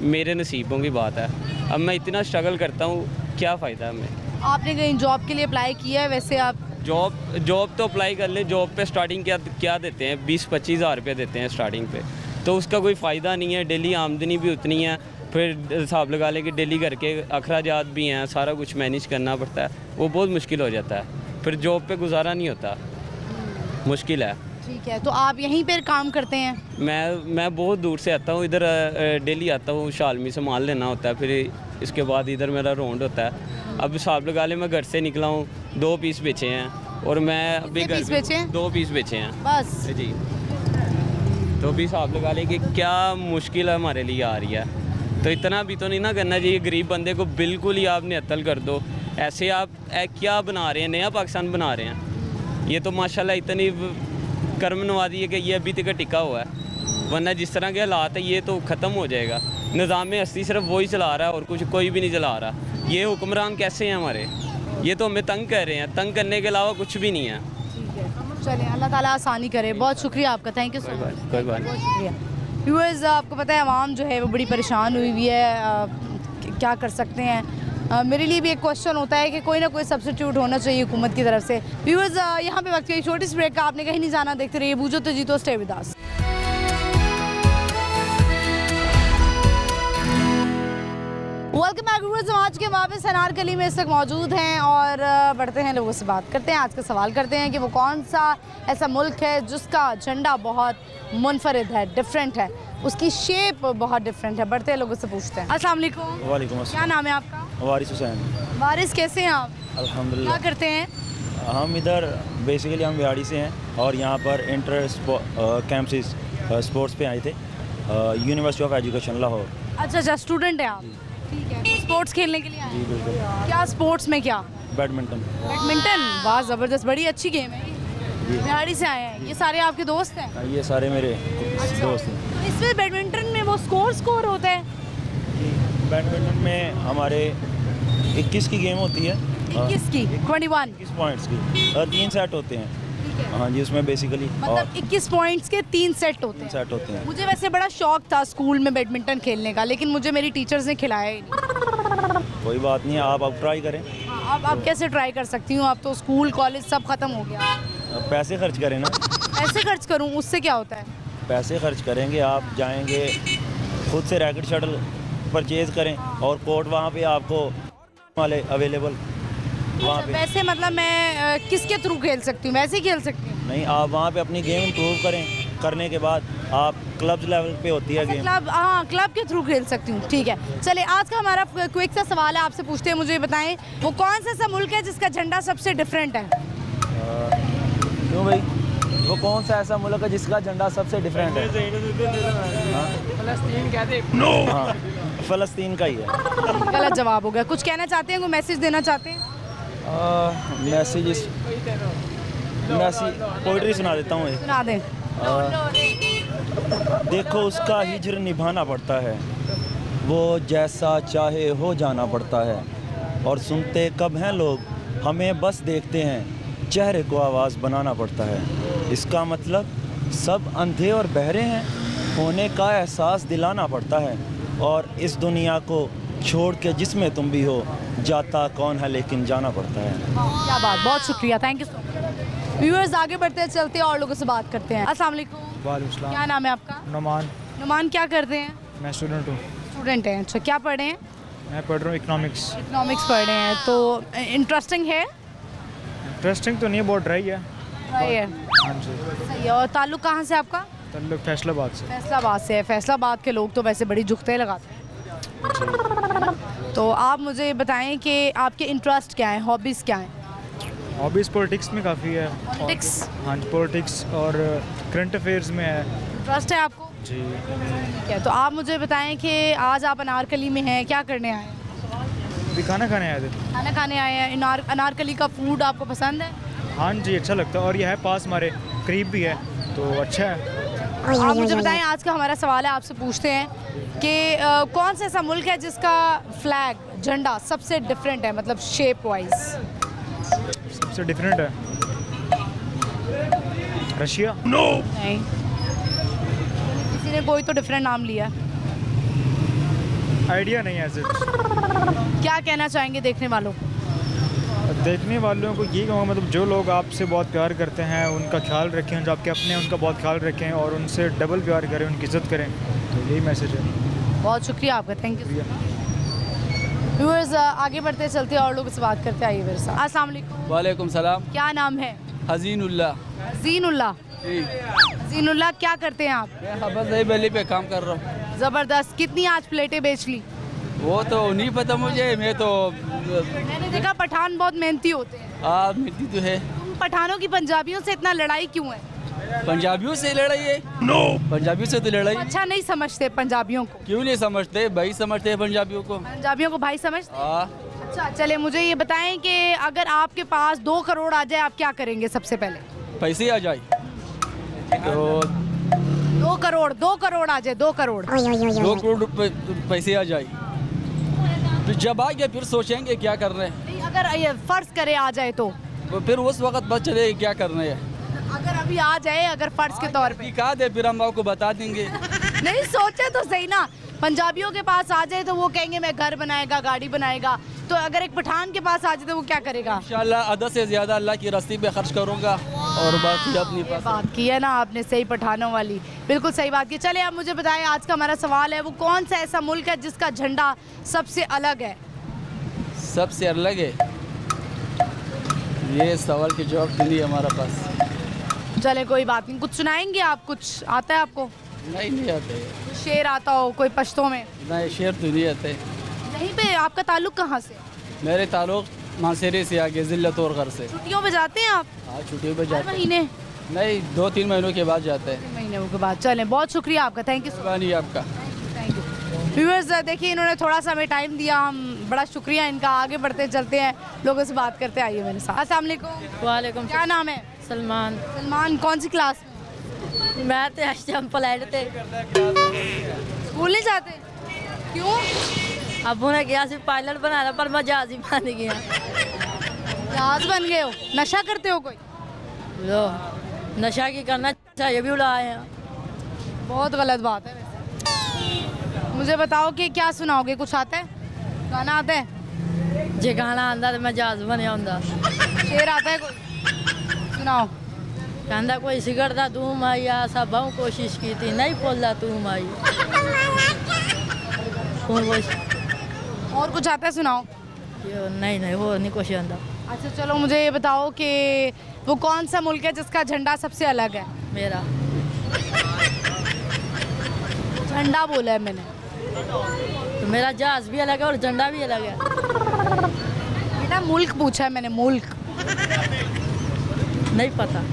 मेरे नसीबों की बात है। अब मैं इतना स्ट्रगल करता हूँ, क्या फ़ायदा हमें? आपने कहीं जॉब के लिए अप्लाई किया है? वैसे आप जॉब तो अप्लाई कर ले। जॉब पे स्टार्टिंग क्या देते हैं? 20-25 हज़ार रुपये देते हैं स्टार्टिंग पे, तो उसका कोई फ़ायदा नहीं है। डेली आमदनी भी उतनी है, फिर हिसाब लगा ले कि डेली घर के अखराजात भी हैं, सारा कुछ मैनेज करना पड़ता है, वो बहुत मुश्किल हो जाता है। फिर जॉब पे गुजारा नहीं होता, मुश्किल है। ठीक है, तो आप यहीं पर काम करते हैं? मैं बहुत दूर से आता हूँ, इधर डेली आता हूँ, शालमी से माल लेना होता है, फिर इसके बाद इधर मेरा राउंड होता है। अब हिसाब लगा ले मैं घर से निकला हूँ, 2 पीस बेचे हैं और मैं अभी कितने पीस बेचे हैं? 2 पीस बेचे हैं बस जी। तो भी हिसाब लगा ले कि क्या मुश्किल हमारे लिए आ रही है। तो इतना भी तो नहीं ना करना चाहिए। गरीब बंदे को बिल्कुल ही आप नियत्तल कर दो। ऐसे आप क्या बना रहे हैं? नया पाकिस्तान बना रहे हैं। ये तो माशाल्लाह इतनी कर्म नवाजी है कि ये अभी तक टिका हुआ है, वरना जिस तरह के हालात है ये तो ख़त्म हो जाएगा। निज़ाम हस्ती सिर्फ वही चला रहा है और कुछ कोई भी नहीं चला रहा। ये हुक्मरान कैसे हैं हमारे? ये तो हमें तंग कर रहे हैं, तंग करने के अलावा कुछ भी नहीं है। चलें, अल्लाह ताला आसानी करे। बहुत शुक्रिया आपका, थैंक यू सो मच। कोई बात बहुत शुक्रिया। व्यूअर्स, आपको पता है आवाम जो है वो बड़ी परेशान हुई हुई है, क्या कर सकते हैं। मेरे लिए भी एक क्वेश्चन होता है कि कोई ना कोई सब्सिट्यूट होना चाहिए हुकूमत की तरफ से। व्यूअर्स, यहाँ पे वक्त की छोटी सी ब्रेक का, आपने कहीं नहीं जाना, देखते रहिए बूझो तो जीतो, stay with us. Welcome back viewers, आज के वापस अनारकली में इस वक्त मौजूद हैं और बढ़ते हैं, लोगों से बात करते हैं। आज का सवाल करते हैं कि वो कौन सा ऐसा मुल्क है जिसका झंडा बहुत मुनफरिद है, डिफरेंट है, उसकी शेप बहुत डिफरेंट है। बढ़ते हैं, लोगों से पूछते हैं। अस्सलाम वालेकुम। वालेकुम क्या अस्सलाम। नाम है आपका? वारिस हुसैन। वारिस, कैसे हैं आप? अल्हम्दुलिल्लाह। क्या करते हैं? हम इधर बेसिकली हम बिहाड़ी से हैं और यहाँ पर इंटर कैंपस स्पोर्ट्स पे आए थे, यूनिवर्सिटी ऑफ एजुकेशन लाहौर। अच्छा, स्टूडेंट है आप? ठीक है, स्पोर्ट्स खेलने के लिए आए जी हैं? बिल्कुल। क्या स्पोर्ट्स में क्या? बैडमिंटन। बैडमिंटन, वाह ज़बरदस्त, बड़ी अच्छी गेम है। बिहाड़ी से आए हैं, ये सारे आपके दोस्त हैं? ये सारे मेरे दोस्त हैं। तो इसमें बैडमिंटन में वो स्कोर होता है? बैडमिंटन में हमारे 21 की गेम होती है। 21 की? 21? 21 पॉइंट्स की 3 सेट होते हैं। ठीक है, हाँ जी, उसमें बेसिकली मतलब 21 पॉइंट्स के 3 सेट होते हैं। सेट होते हैं। मुझे वैसे बड़ा शौक था स्कूल में बैडमिंटन खेलने का, लेकिन मुझे मेरी टीचर्स ने खिलाया ही नहीं। कोई बात नहीं, आप अब ट्राई करें। हाँ, अब कैसे ट्राई कर सकती हूँ? अब तो स्कूल कॉलेज सब ख़त्म हो गया। पैसे खर्च करें ना। पैसे खर्च करूँ, उससे क्या होता है? पैसे खर्च करेंगे, आप जाएंगे खुद से रैकेट शटल परचेज़ करें और कोर्ट वहाँ पे आपको वाले अवेलेबल वहाँ अच्छा, पे। वैसे मतलब मैं किसके थ्रू खेल सकती हूँ? वैसे ही खेल सकती हूँ? नहीं, आप वहाँ पे अपनी गेम इम्प्रूव करें, करने के बाद आप क्लब लेवल पे होती है गेम। क्लब, हाँ, क्लब के थ्रू खेल सकती हूँ। ठीक है, चलिए आज का हमारा क्विक सा सवाल है, आपसे पूछते हैं, मुझे बताएं वो कौन सा ऐसा मुल्क है जिसका झंडा सबसे डिफरेंट है? क्यों भाई, वो कौन सा ऐसा मुल्क है जिसका झंडा सबसे डिफरेंट है? फ़लस्तीन कहते हाँ, फ़लस्तीन का ही है। गलत जवाब हो गया। कुछ कहना चाहते हैं, कोई मैसेज देना चाहते हैं? मैसेज पोइट्री सुना देता हूँ एक। सुना दें। देखो उसका हिज्र निभाना पड़ता है, वो जैसा चाहे हो जाना पड़ता है, और सुनते कब हैं लोग, हमें बस देखते हैं, चेहरे को आवाज़ बनाना पड़ता है। इसका मतलब सब अंधे और बहरे हैं, होने का एहसास दिलाना पड़ता है, और इस दुनिया को छोड़ के जिसमें तुम भी हो, जाता कौन है लेकिन जाना पड़ता है। क्या बात, बहुत शुक्रिया, thank you so much. Viewers, आगे बढ़ते हैं, चलते हैं और लोगों से बात करते हैं। अस्सलाम वालेकुम। वालेकुम। क्या नाम है आपका? नुमान। नुमान, क्या करते हैं? मैं स्टूडेंट हूँ। स्टूडेंट हैं, अच्छा, क्या पढ़ रहे हैं? मैं पढ़ रहा हूँ इकोनॉमिक्स। इकोनॉमिक्स पढ़ रहे हैं, तो इंटरेस्टिंग है? इंटरेस्टिंग तो नहीं है, बहुत ड्राई है। सही है। हाँ जी। सही है। और ताल्लुक कहाँ से आपका? ताल्लुक फैसलाबाद से। फैसलाबाद से है। फैसलाबाद के लोग तो वैसे बड़ी जुगते लगाते हैं। तो आप मुझे बताएं कि आपके इंटरेस्ट क्या है, हॉबीज़ क्या हैं? हॉबीज़ पॉलिटिक्स में काफ़ी है। पॉलिटिक्स? हाँ जी, पॉलिटिक्स और करंट अफेयर्स में है। इंटरेस्ट है आपको? जी। ठीक है, तो आप मुझे बताएं कि आज आप अनारकली में हैं, क्या करने आए हैं? अभी खाना खाने आए थे। खाना खाने आए हैं। अनारकली का फूड आपको पसंद है? हाँ जी, अच्छा लगता है, और यह है पास हमारे करीब भी है, तो अच्छा है। आप मुझे बताएं, आज का हमारा सवाल है, आपसे पूछते हैं कि कौन सा ऐसा मुल्क है जिसका फ्लैग, झंडा सबसे डिफरेंट है, मतलब शेप वाइज? सबसे डिफरेंट है रशिया। नहीं, किसी ने कोई तो डिफरेंट नाम लिया। आइडिया नहीं है ऐसे। क्या कहना चाहेंगे देखने वालों को? देखने वालों को ये कहूँगा, मतलब जो लोग आपसे बहुत प्यार करते हैं उनका ख्याल रखें, जो आपके अपने हैं उनका बहुत ख्याल रखें, और उनसे डबल प्यार करें, उनकी इज़्ज़त करें, तो यही मैसेज है। बहुत शुक्रिया आपका, थैंक यू। व्यूअर्स, आगे बढ़ते चलते और लोगों से बात करते आइए मेरे साथ। अस्सलाम वालेकुम। वालेकुम सलाम। क्या नाम है? हजीनुल्लाह। जीनुल्लाह। जी, जीनुल्लाह, क्या करते हैं आप? मैं बस यही बल्ली पे काम कर रहा हूँ। ज़बरदस्त। कितनी आज प्लेटें बेच ली? वो तो नहीं पता मुझे, मैं तो मैंने देखा पठान बहुत मेहनती होते हैं। मिलती तो है। तुम पठानों की पंजाबियों से इतना लड़ाई क्यों है? पंजाबियों से लड़ाई है? नो, पंजाबियों से तो लड़ाई। अच्छा नहीं समझते पंजाबियों को? क्यों नहीं समझते, भाई समझते हैं पंजाबियों को। पंजाबियों को भाई समझते? हाँ। अच्छा, चले मुझे ये बताएं कि अगर आपके पास 2 करोड़ आ जाए, आप क्या करेंगे सबसे पहले? पैसे आ जाए तो 2 करोड़ आ जाए, 2 करोड़। 2 करोड़ रुपए पैसे आ जाए, फिर जब आ गया फिर सोचेंगे क्या करना है। नहीं, अगर ये फर्ज करे आ जाए तो फिर उस वक्त पता चलेगा क्या करना है। अगर अभी आ जाए, अगर फर्ज के तौर पे दिखा दे, फिर हम आपको बता देंगे। नहीं, सोचे तो सही ना। पंजाबियों के पास आ जाए तो वो कहेंगे मैं घर बनाएगा, गाड़ी बनाएगा, तो अगर एक पठान के पास आ जाए तो वो क्या करेगा? इंशाल्लाह आधा से ज़्यादा अल्लाह की रास्ते पे खर्च करूँगा। और बाकी अपनी ये बात की है ना आपने, सही, पठानों वाली, बिल्कुल सही बात की। चलिए आप मुझे बताएं, आज का हमारा सवाल है, वो कौन सा ऐसा मुल्क है जिसका झंडा सबसे अलग है? सबसे अलग है, ये सवाल के जवाब के लिए हमारा पास चले कोई बात नहीं, कुछ सुनाएंगे आप? कुछ आता है आपको? नहीं आते। शेर आता हो कोई पश्तो में? नहीं, शेर तो नहीं आते। यहीं पे आपका ताल्लुक कहाँ से? मेरे ताल्लुक मासेरे से आगे ज़िला तोरगर से। छुट्टियों पे जाते हैं आप? हाँ, छुट्टियों पे हर जाते हैं। महीने? नहीं, 2-3 महीनों के बाद जाते हैं। 3 महीने के बाद। चलें, बहुत शुक्रिया आपका, थैंक यू सो शुक्रानी आपका। Thank you. व्यूअर्स देखिए, इन्होंने थोड़ा सा हमें टाइम दिया, हम बड़ा शुक्रिया इनका। आगे बढ़ते चलते हैं, लोगों से बात करते, आइए मेरे साथ। अस्सलाम वालेकुम। वालेकुम। क्या नाम है? सलमान। सलमान, कौन सी क्लास में? मैं तो हम पलाइड थे। स्कूल नहीं जाते? क्यों? अबू ने किया सिर्फ पायलट बनाना, पर मैं जहाज ही बन गया। जहाज बन गए हो? नशा करते हो कोई? लो, नशा की करना चाहिए भी उड़ाए हैं। बहुत गलत बात है वैसे। मुझे बताओ कि क्या सुनाओगे, कुछ आता है? गाना आता है? जे गाना आंदा तो मैं जहाज बनया होंदा। शेर आता है कोई? सुनाओ। कहता कोई सिगरदा तू माइया, सब बहुत कोशिश की थी, नहीं बोलता तू माई। और कुछ आता है? सुनाओ। नहीं वो नहीं कुछ आंदा। अच्छा चलो, मुझे ये बताओ कि वो कौन सा मुल्क है जिसका झंडा सबसे अलग है? मेरा झंडा बोला है मैंने। तो मेरा जहाज भी अलग है और झंडा भी अलग है। बेटा मुल्क पूछा है मैंने, मुल्क। नहीं पता।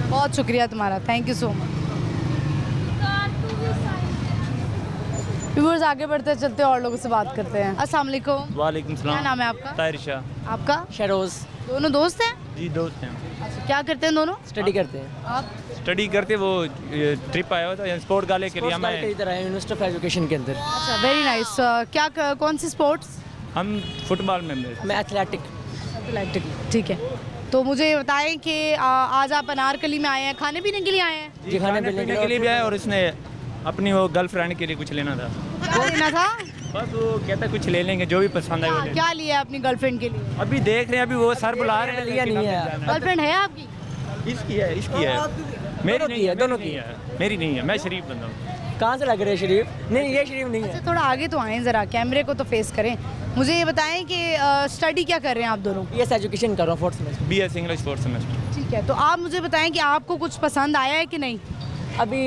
बहुत शुक्रिया तुम्हारा, thank you so much. Viewers आगे बढ़ते चलते और लोगों से बात करते हैं। अस्सलाम वालेकुम। वालेकुम सलाम। क्या नाम है आपका? ताहिर शाह। आपका? शरोज। दोनों दोस्त हैं? जी दोस्त हैं। अच्छा, क्या करते हैं दोनों? स्टडी करते हैं। आप? स्टडी करते, वो ट्रिप आया हुआ था स्पोर्ट गाले के लिए। मैं इधर आए यूनिवर्सिटी ऑफ एजुकेशन के अंदर। अच्छा, वेरी नाइस। क्या कौन सी स्पोर्ट्स? हम फुटबॉल में मैं एथलेटिक। ठीक है। तो मुझे ये बताएं कि आज आप अनारकली में आए हैं, खाने पीने के लिए आए हैं? जी, खाने पीने के लिए भी आए और इसने अपनी वो गर्लफ्रेंड के लिए कुछ लेना था। क्या लेना था? बस वो कहता कुछ ले लेंगे, जो भी पसंद है वो ले। क्या लिया अपनी गर्लफ्रेंड के लिए? अभी देख रहे हैं, अभी वो सर बुला रहे हैं। लिया नहीं है। गर्लफ्रेंड है आपकी? इसकी है, इसकी है। मेरी नहीं है, दोनों की है। मेरी नहीं है, मैं शरीफ बंदा हूँ। कहाँ से लग रहे हैं शरीफ? नहीं, ये शरीफ नहीं है। अच्छा, थोड़ा आगे तो आएँ ज़रा, कैमरे को तो फेस करें। मुझे ये बताएं कि स्टडी क्या कर रहे हैं आप दोनों? BS एजुकेशन कर रहा हूँ, 4th semester. BS English 4th semester. ठीक है, तो आप मुझे बताएं कि आपको कुछ पसंद आया है कि नहीं? अभी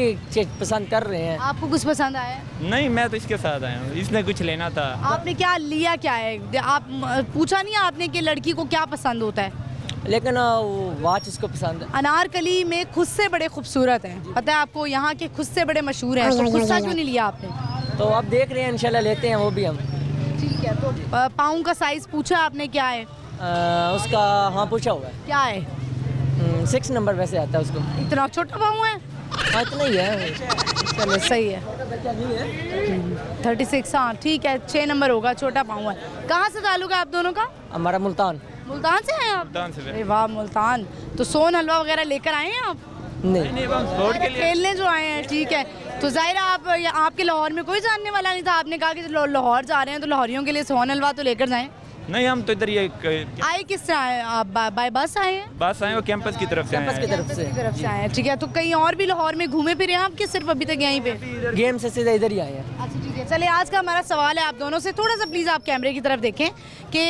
पसंद कर रहे हैं। आपको कुछ पसंद आया है? नहीं, मैं तो इसके साथ आया हूँ, इसने कुछ लेना था। आपने क्या लिया, क्या है? आप पूछा नहीं आपने कि लड़की को क्या पसंद होता है? लेकिन वो वॉच इसको पसंद है। अनारकली में खुद से बड़े खूबसूरत हैं, पता है आपको, यहाँ के खुद से बड़े मशहूर हैं, तो खुद सा क्यों नहीं लिया आपने? तो अब देख रहे हैं, इंशाल्लाह लेते हैं वो भी हम। ठीक है, तो पाँव का साइज़ पूछा आपने, क्या है? उसका हाँ पूछा हुआ है। क्या है? 6 नंबर वैसे आता है उसको। इतना छोटा पाँव है? हाँ, इतना ही है। चलो सही है। 36, हाँ ठीक है, 6 नंबर होगा, छोटा पाँव है। कहाँ से ताल्लुक है आप दोनों का? हमारा मुल्तान। मुल्तान से हैं आप? मुल्तान से। अरे वाह, मुल्तान। तो सोन हलवा वगैरह लेकर आए हैं आप? नहीं, स्पोर्ट के लिए खेलने जो आए हैं, ठीक है। तो जाहिर है आपके लाहौर में कोई जानने वाला नहीं था, आपने कहा कि लाहौर जा रहे हैं तो लाहौरियों के लिए सोन हलवा तो लेकर जाएं। नहीं, हम तो इधर ये आए किस से आए आप? बाय बस आए हैं? बस आए, वो कैंपस की तरफ से आए कैंपस की हैं। तरफ से। तरफ से आए हैं, ठीक है। तो कहीं और भी लाहौर में घूमे फिरे हैं आप कि सिर्फ अभी तक यहीं पे? गेम से सीधा इधर ही आए हैं। अच्छा ठीक है, चलिए आज का हमारा सवाल है आप दोनों से, थोड़ा सा प्लीज़ आप कैमरे की तरफ देखें कि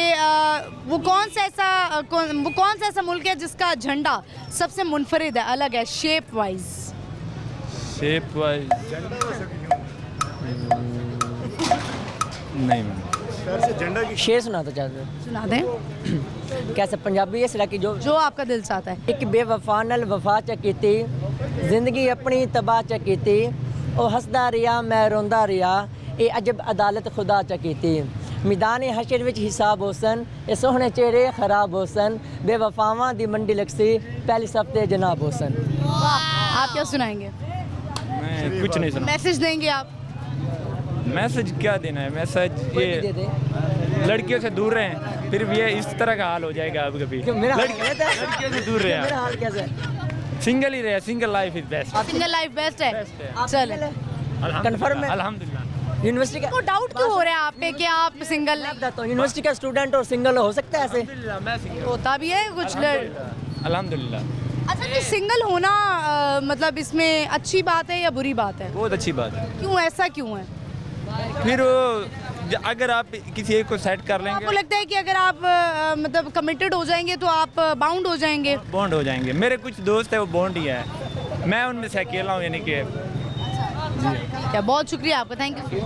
वो कौन सा ऐसा मुल्क है जिसका झंडा सबसे मुनफरिद है, अलग है, शेप वाइज? शेप वाइज नहीं, शेर सुनाता चाहते हैं। सुना दें। कैसे पंजाबी है सिला की जो आपका दिल चाहता है। एक बेवफा नल वफा च कीती, जिंदगी अपनी तबाह च कीती, ओ हसदा रिया मैं रोंदा रिया, ए अजब अदालत खुदा च कीती, मैदान हशर विच हिसाब होसन, ए सोहने चेहरे खराब होसन, बेवफावां दी मंडी लक्सी, पहली सफ्ते जनाब होसन। वाह, आप क्या सुनाएंगे? मैं कुछ नहीं सुना। मैसेज देंगे आप? मैसेज क्या देना है? मैसेज ये लड़कियों से दूर रहें, फिर भी ये इस तरह का हाल हो जाएगा अब कभी। लड़कियों से दूर रहे, मेरा हाल कैसा है? सिंगल ही रहे, single life is best. Single life best है। चल, कंफर्म है? अल्हम्दुलिल्लाह। यूनिवर्सिटी का को डाउट क्यों हो रहा है आप पे कि आप सिंगल? तो यूनिवर्सिटी का स्टूडेंट और सिंगल हो सकता है ऐसे? मैं सिंगल होता भी है कुछ अल्हम्दुलिल्लाह। अच्छा, तो सिंगल होना मतलब इसमें अच्छी बात है या बुरी बात है? बहुत अच्छी बात है। क्यों, ऐसा क्यों है? फिर अगर आप किसी एक को सेट कर लेंगे, आपको लगता है कि अगर आप मतलब कमिटेड हो जाएंगे तो आप बाउंड हो जाएंगे? बॉन्ड हो जाएंगे। मेरे कुछ दोस्त है वो बॉन्ड ही है, मैं उनमें से अकेला हूँ, यानी कि। क्या, बहुत शुक्रिया आपका, थैंक यू।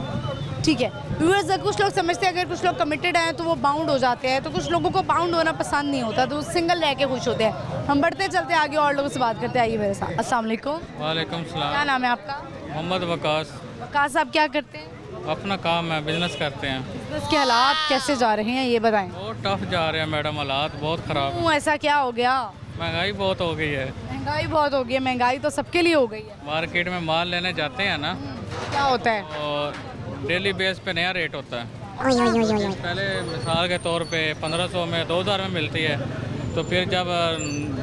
ठीक है व्यूअर्स, कुछ लोग समझते हैं अगर कुछ लोग कमिटेड हैं तो वो बाउंड हो जाते हैं, तो कुछ लोगों को बाउंड होना पसंद नहीं होता, तो सिंगल रह के खुश होते हैं। हम बढ़ते चलते आगे और लोगों से बात करते हैं, आइए मेरे साथ। अस्सलाम वालेकुम। वालेकुम सलाम। क्या नाम है आपका? मोहम्मद वकास। वकास साहब क्या करते हैं? अपना काम है, बिजनेस करते हैं। बिजनेस के हालात कैसे जा रहे हैं ये बताएं। बहुत टफ जा रहे हैं मैडम, हालात बहुत ख़राब। क्यों, ऐसा क्या हो गया? महंगाई बहुत हो गई है। महंगाई बहुत हो गई है, महंगाई तो सबके लिए हो गई है। मार्केट में माल लेने जाते हैं ना, क्या होता है? और डेली बेस पे नया रेट होता है। पहले मिसाल के तौर पे 1500 में 2000 में मिलती है, तो फिर जब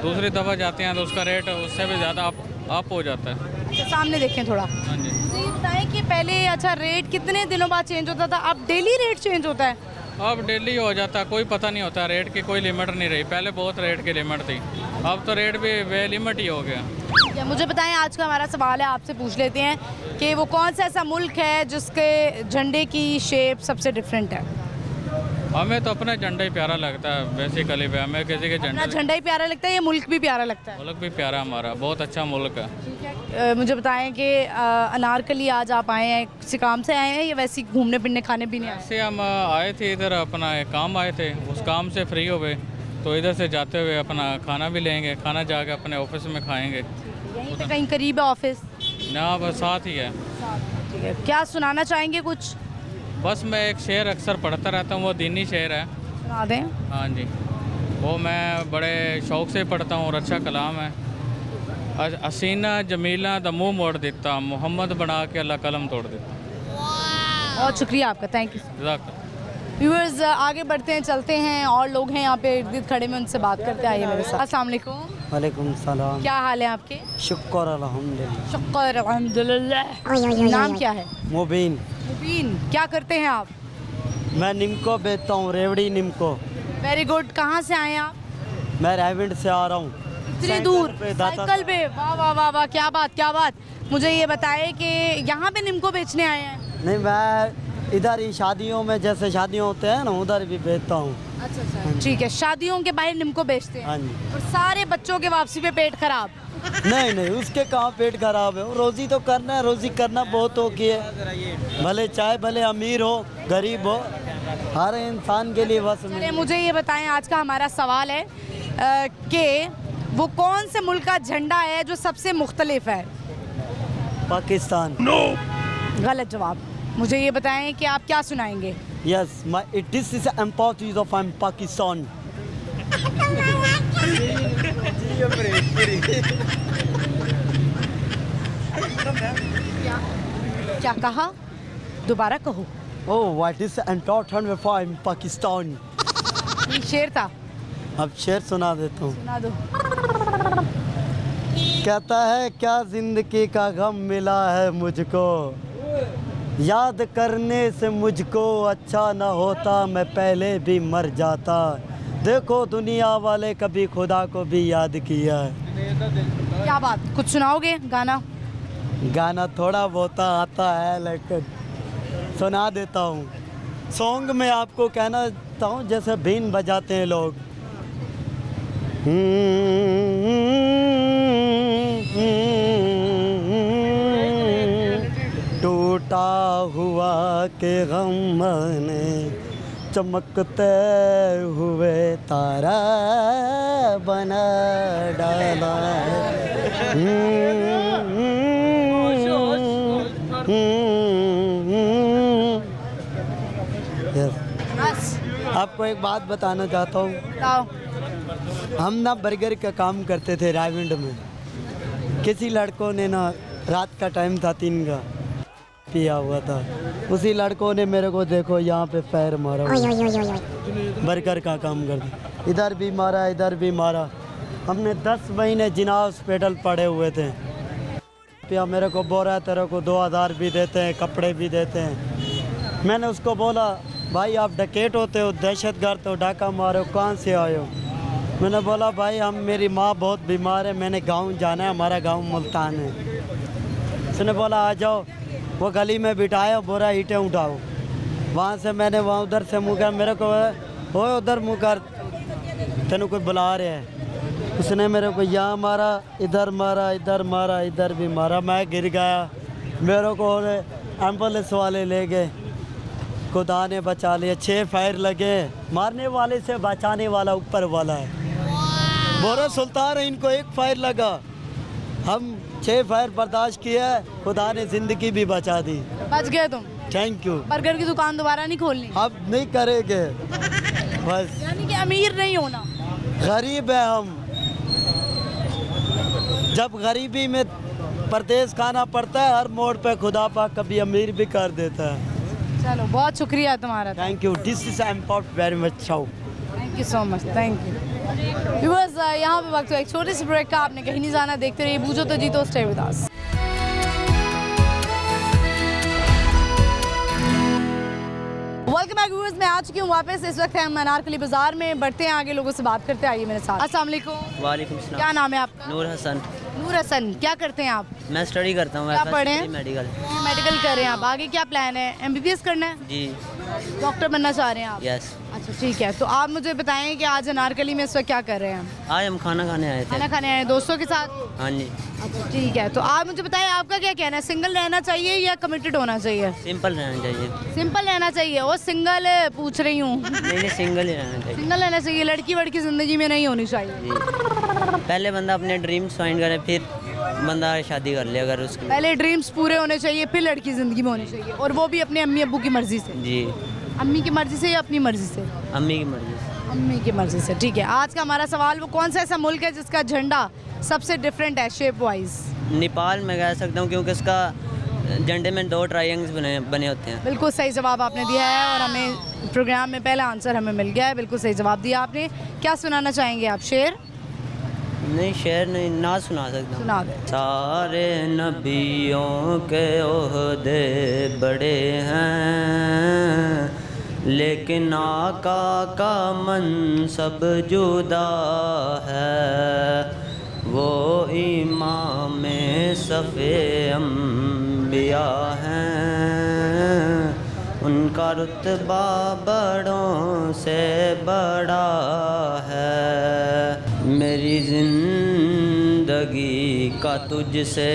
दूसरी दफ़ा जाते हैं तो उसका रेट उससे भी ज़्यादा अप हो जाता है। अच्छा, सामने देखें थोड़ा। हाँ जी। ये बताएं कि पहले अच्छा रेट कितने दिनों बाद चेंज होता था, अब डेली रेट चेंज होता है? अब डेली हो जाता है, कोई पता नहीं होता, रेट की कोई लिमिट नहीं रही। पहले बहुत रेट की लिमिट थी, अब तो रेट भी वे लिमिट ही हो गया। क्या, मुझे बताएं, आज का हमारा सवाल है, आपसे पूछ लेते हैं कि वो कौन सा ऐसा मुल्क है जिसके झंडे की शेप सबसे डिफरेंट है? हमें तो अपना झंडा ही प्यारा लगता है बेसिकली पे, हमें किसी के अपना झंडा ही प्यारा लगता है या मुल्क भी प्यारा लगता है? मुल्क भी प्यारा, हमारा बहुत अच्छा मुल्क है। मुझे बताएं कि अनारकली आज आप आए हैं, किसी काम से आए हैं या वैसे ही घूमने फिरने खाने पीने आए? ऐसे हम आए थे इधर, अपना एक काम आए थे, उस काम से फ्री हो गए तो इधर से जाते हुए अपना खाना भी लेंगे, खाना जाके अपने ऑफिस में खाएंगे। यहीं पे कहीं करीब है ऑफिस? ना, बस साथ ही है। ठीक है, क्या सुनाना चाहेंगे कुछ? बस मैं एक शेर अक्सर पढ़ता रहता हूँ, वो दीनी शेर है। सुना दें। हाँ जी, वो मैं बड़े शौक़ से पढ़ता हूँ और अच्छा कलाम है। हसीना जमीला दा मुँह मोड़ देता, मोहम्मद बना के अल्लाह कलम तोड़ देता। बहुत शुक्रिया आपका, थैंक यू। जज़ाकल्लाह। व्यूअर्स, आगे बढ़ते हैं, चलते हैं, और लोग हैं यहाँ पे इर्द गिर्द खड़े में, उनसे बात करते हैं, आइए मेरे साथ। अस्सलाम वालेकुम। वालेकुम सलाम। क्या हाल है आपके? शुक्र अल्हम्दुलिल्लाह। शुक्र अल्हम्दुलिल्लाह। नाम क्या है? मुबीन। मुबीन, क्या करते हैं आप? मैं निमको बेचता हूँ, रेवड़ी निमको। Very good. कहाँ से आए हैं आप? मैं रायविंड से आ रहा हूँ। इतनी दूर साइकिल पे? वाह वाह वाह वाह, क्या बात क्या बात। मुझे ये बताएं कि यहाँ पे निमको बेचने आए हैं? नहीं, मैं इधर ही शादियों में, जैसे शादियाँ होते हैं ना, उधर भी बेचता हूँ। अच्छा, ठीक है, शादियों के बाहर निमको बेचते हैं? हाँ जी। और सारे बच्चों के वापसी पे पेट खराब? नहीं नहीं, उसके कहाँ पेट खराब है, रोजी तो करना है, रोजी करना बहुत हो की है, भले चाहे भले अमीर हो गरीब हो, हर इंसान के लिए बस में। मुझे ये बताएं, आज का हमारा सवाल है कि वो कौन से मुल्क का झंडा है जो सबसे मुख्तलिफ है? पाकिस्तान। गलत जवाब। मुझे ये बताएं कि आप क्या सुनाएंगे? Yes, this is important of Pakistan. क्या कहा? दोबारा कहो। Oh, what is important for Pakistan? ये शेर था। अब शेर सुना देता हूँ। सुना दो। कहता है, क्या जिंदगी का गम मिला है मुझको, याद करने से मुझको अच्छा न होता, मैं पहले भी मर जाता। देखो दुनिया वाले कभी खुदा को भी याद किया है। क्या बात, कुछ सुनाओगे गाना? गाना थोड़ा बहुत आता है, लेकिन सुना देता हूँ। सॉन्ग में आपको कहना चाहता हूँ, जैसे बीन बजाते हैं लोग। टूटा हुआ के गम ने चमकते हुए तारा बना डाला आपको एक बात बताना चाहता हूँ। बताओ। हम ना बर्गर का काम करते थे रायविंड में। किसी लड़कों ने ना, रात का टाइम था, 3 का पिया हुआ था, उसी लड़कों ने मेरे को देखो यहाँ पे पैर मारा, बर्गर का काम करते, इधर भी मारा इधर भी मारा। हमने 10 महीने जिना हॉस्पिटल पड़े हुए थे। पिया मेरे को बोल रहा है, तेरे को 2000 भी देते हैं, कपड़े भी देते हैं। मैंने उसको बोला, भाई आप डकैत होते हो, दहशतगर्द हो, डाका मारो, कहाँ से आए हो? मैंने बोला भाई हम मेरी माँ बहुत बीमार है, मैंने गांव जाना है, हमारा गांव मुल्तान है। उसने बोला आ जाओ, वो गली में बिठाया, बोरा ईंटें उठाओ। वहाँ से मैंने वहाँ उधर से मुँह कर, मेरे को हो उधर मुँह कर, तेनों कोई बुला रहे है। उसने मेरे को यहाँ मारा, इधर मारा, इधर मारा, इधर भी मारा, मैं गिर गया। मेरे को एम्बुलेंस वाले ले गए, खुदा ने बचा लिया। 6 फायर लगे, मारने वाले से बचाने वाला ऊपर वाला है। बोरा सुल्तान है, इनको 1 फायर लगा, हम 6 फायर बर्दाश्त किया, खुदा ने जिंदगी भी बचा दी। बच गए तुम। Thank you. बर्गर की दुकान दोबारा नहीं खोलनी? अब नहीं करेंगे बस। यानी कि अमीर नहीं होना, गरीब है हम। जब गरीबी में परदेश खाना पड़ता है, हर मोड़ पे खुदा पाक कभी अमीर भी कर देता है। चलो बहुत शुक्रिया तुम्हारा। Thank you, this is important very much. Thank you so much, thank you. Viewers, यहाँ पे वक्त एक छोटे से ब्रेक का, आपने कहीं नहीं जाना, देखते रहिए बूझो तो जीतो, stay with us. Welcome back viewers, मैं आ चुकी हूँ वापस। इस वक्त हम अनारकली बाजार में, बढ़ते हैं आगे, लोगों से बात करते हैं, आइए मेरे साथ। अस्सलाम वालेकुम। वालेकुम सलाम। क्या नाम है आपका? नूर हसन। नूर हसन, क्या करते हैं आप? मैं स्टडी करता हूँ। क्या पढ़े हैं? मेडिकल। मेडिकल कर रहे हैं आप, आगे क्या प्लान है? MBBS करना है? जी। डॉक्टर बनना चाह रहे हैं आप? यस। अच्छा ठीक है, तो आप मुझे बताएं कि आज अनारकली में इस वक्त क्या कर रहे हैं? आज हम खाना खाने आए थे। खाना खाने आए हैं दोस्तों के साथ? हाँ जी। अच्छा ठीक है, तो आप मुझे बताएं आपका क्या कहना है, सिंगल रहना चाहिए या कमिटेड होना चाहिए? सिंपल रहना चाहिए। सिंपल रहना चाहिए। और सिंगल पूछ रही हूँ। नहीं, सिंगल ही रहना चाहिए। सिंगल रहना चाहिए, लड़की वड़की ज़िंदगी में नहीं होनी चाहिए। जी। पहले बंदा अपने ड्रीम्स फाइंड करे, फिर बंदा शादी कर ले अगर उसकी। पहले ड्रीम्स पूरे होने चाहिए, फिर लड़की ज़िंदगी में होनी चाहिए, और वो भी अपने अम्मी अब्बू की मर्ज़ी से। जी। अम्मी की मर्ज़ी से या अपनी मर्ज़ी से? अम्मी की मर्जी से। अम्मी की मर्ज़ी से, ठीक है। आज का हमारा सवाल, वो कौन सा ऐसा मुल्क है जिसका झंडा सबसे डिफरेंट है शेप वाइज? नेपाल में कह सकता हूँ, क्योंकि उसका झंडे में 2 ट्रायंगल्स बने होते हैं। बिल्कुल सही जवाब आपने दिया है, और हमें प्रोग्राम में पहला आंसर हमें मिल गया है। बिल्कुल सही जवाब दिया आपने। क्या सुनाना चाहेंगे आप? शेर? नहीं, शेर नहीं, ना सुना सकता। सुना दे। सारे नबियों के ओहदे बड़े हैं, लेकिन आका का मनसब जुदा है। वो इमाम सफ़े अम्बिया हैं, उनका रुतबा बड़ों से बड़ा है। मेरी ज़िंदगी का तुझसे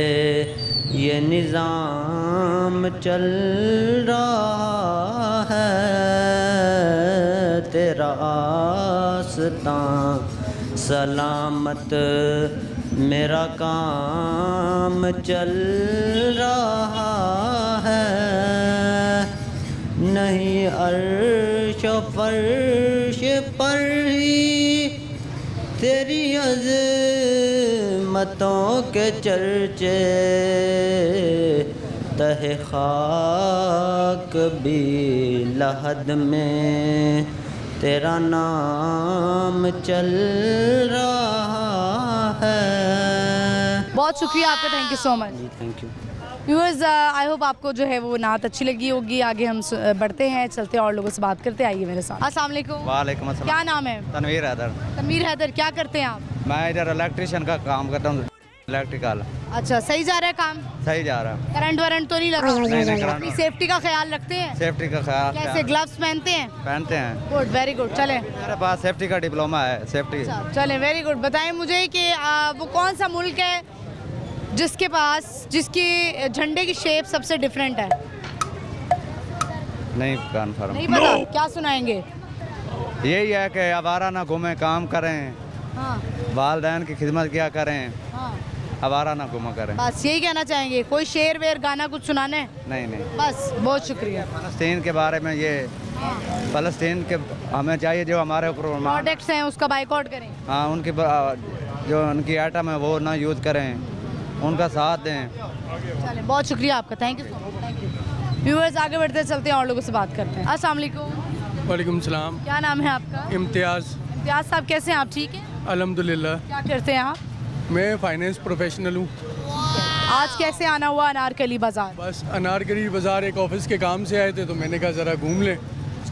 ये निज़ाम चल रहा है, तेरा आस्तां सलामत मेरा काम चल रहा है। नहीं अर्श फर्श पर ही तेरी अज़मतों के चर्चे, तहे खाक भी लहद में तेरा नाम चल रहा है। बहुत शुक्रिया आपका, thank you so much. Thank you. Viewers, I hope आपको जो है वो नात अच्छी लगी होगी। आगे हम बढ़ते हैं, चलते हैं और लोगों से बात करते हैं, आइए मेरे साथ। अस्सलाम वालेकुम। वालेकुम अस्सलाम। क्या नाम है? तनवीर हैदर। तनवीर हैदर, क्या करते हैं आप? मैं इधर इलेक्ट्रिशियन का काम करता हूँ, इलेक्ट्रिकल। अच्छा, सही जा रहा है काम? सही जा रहा है। करंट वरंट तो नहीं लगा? नहीं, अपनी सेफ्टी का ख्याल रखते हैं? सेफ्टी का ख्याल कैसे, ग्लव्स पहनते हैं? पहनते हैं। Good, very good. चले, मेरे पास सेफ्टी का डिप्लोमा है, सेफ्टी। चले, वेरी गुड। बताएं मुझे कि वो कौन सा मुल्क है जिसके पास, जिसकी झंडे की शेप सबसे डिफरेंट है? नहीं कन्फर्म। नहीं पता? क्या सुनाएंगे? यही है कि आवारा ना घूमें, काम करें, हाँ वालदैन की खिदमत किया करें, हाँ, आवारा ना घूमा करें। बस यही कहना चाहेंगे। कोई शेर वेर गाना कुछ सुनाना है? नहीं नहीं, बस, बहुत शुक्रिया। फ़लस्तीन के बारे में, ये फ़लस्तीन के हमें चाहिए जो हमारे ऊपर प्रोडक्ट्स हैं उसका बाइकआउट करें। हाँ, उनकी जो उनकी आइटम है वो ना यूज़ करें, उनका साथ दें। चलें, बहुत शुक्रिया आपका, thank you, thank you. Viewers, आगे बढ़ते चलते हैं और लोगों से बात करते हैं। अस्सलाम वालेकुम। वालेकुम सलाम। क्या नाम है आपका? इम्तियाज़। इम्तियाज़ साहब, कैसे हैं आप? ठीक हैं अल्हम्दुलिल्लाह। क्या करते हैं आप? मैं फाइनेंस प्रोफेशनल हूँ। आज कैसे आना हुआ अनारकली बाज़ार? बस अनारकली बाज़ार एक ऑफिस के काम से आए थे, तो मैंने कहा ज़रा घूम लें।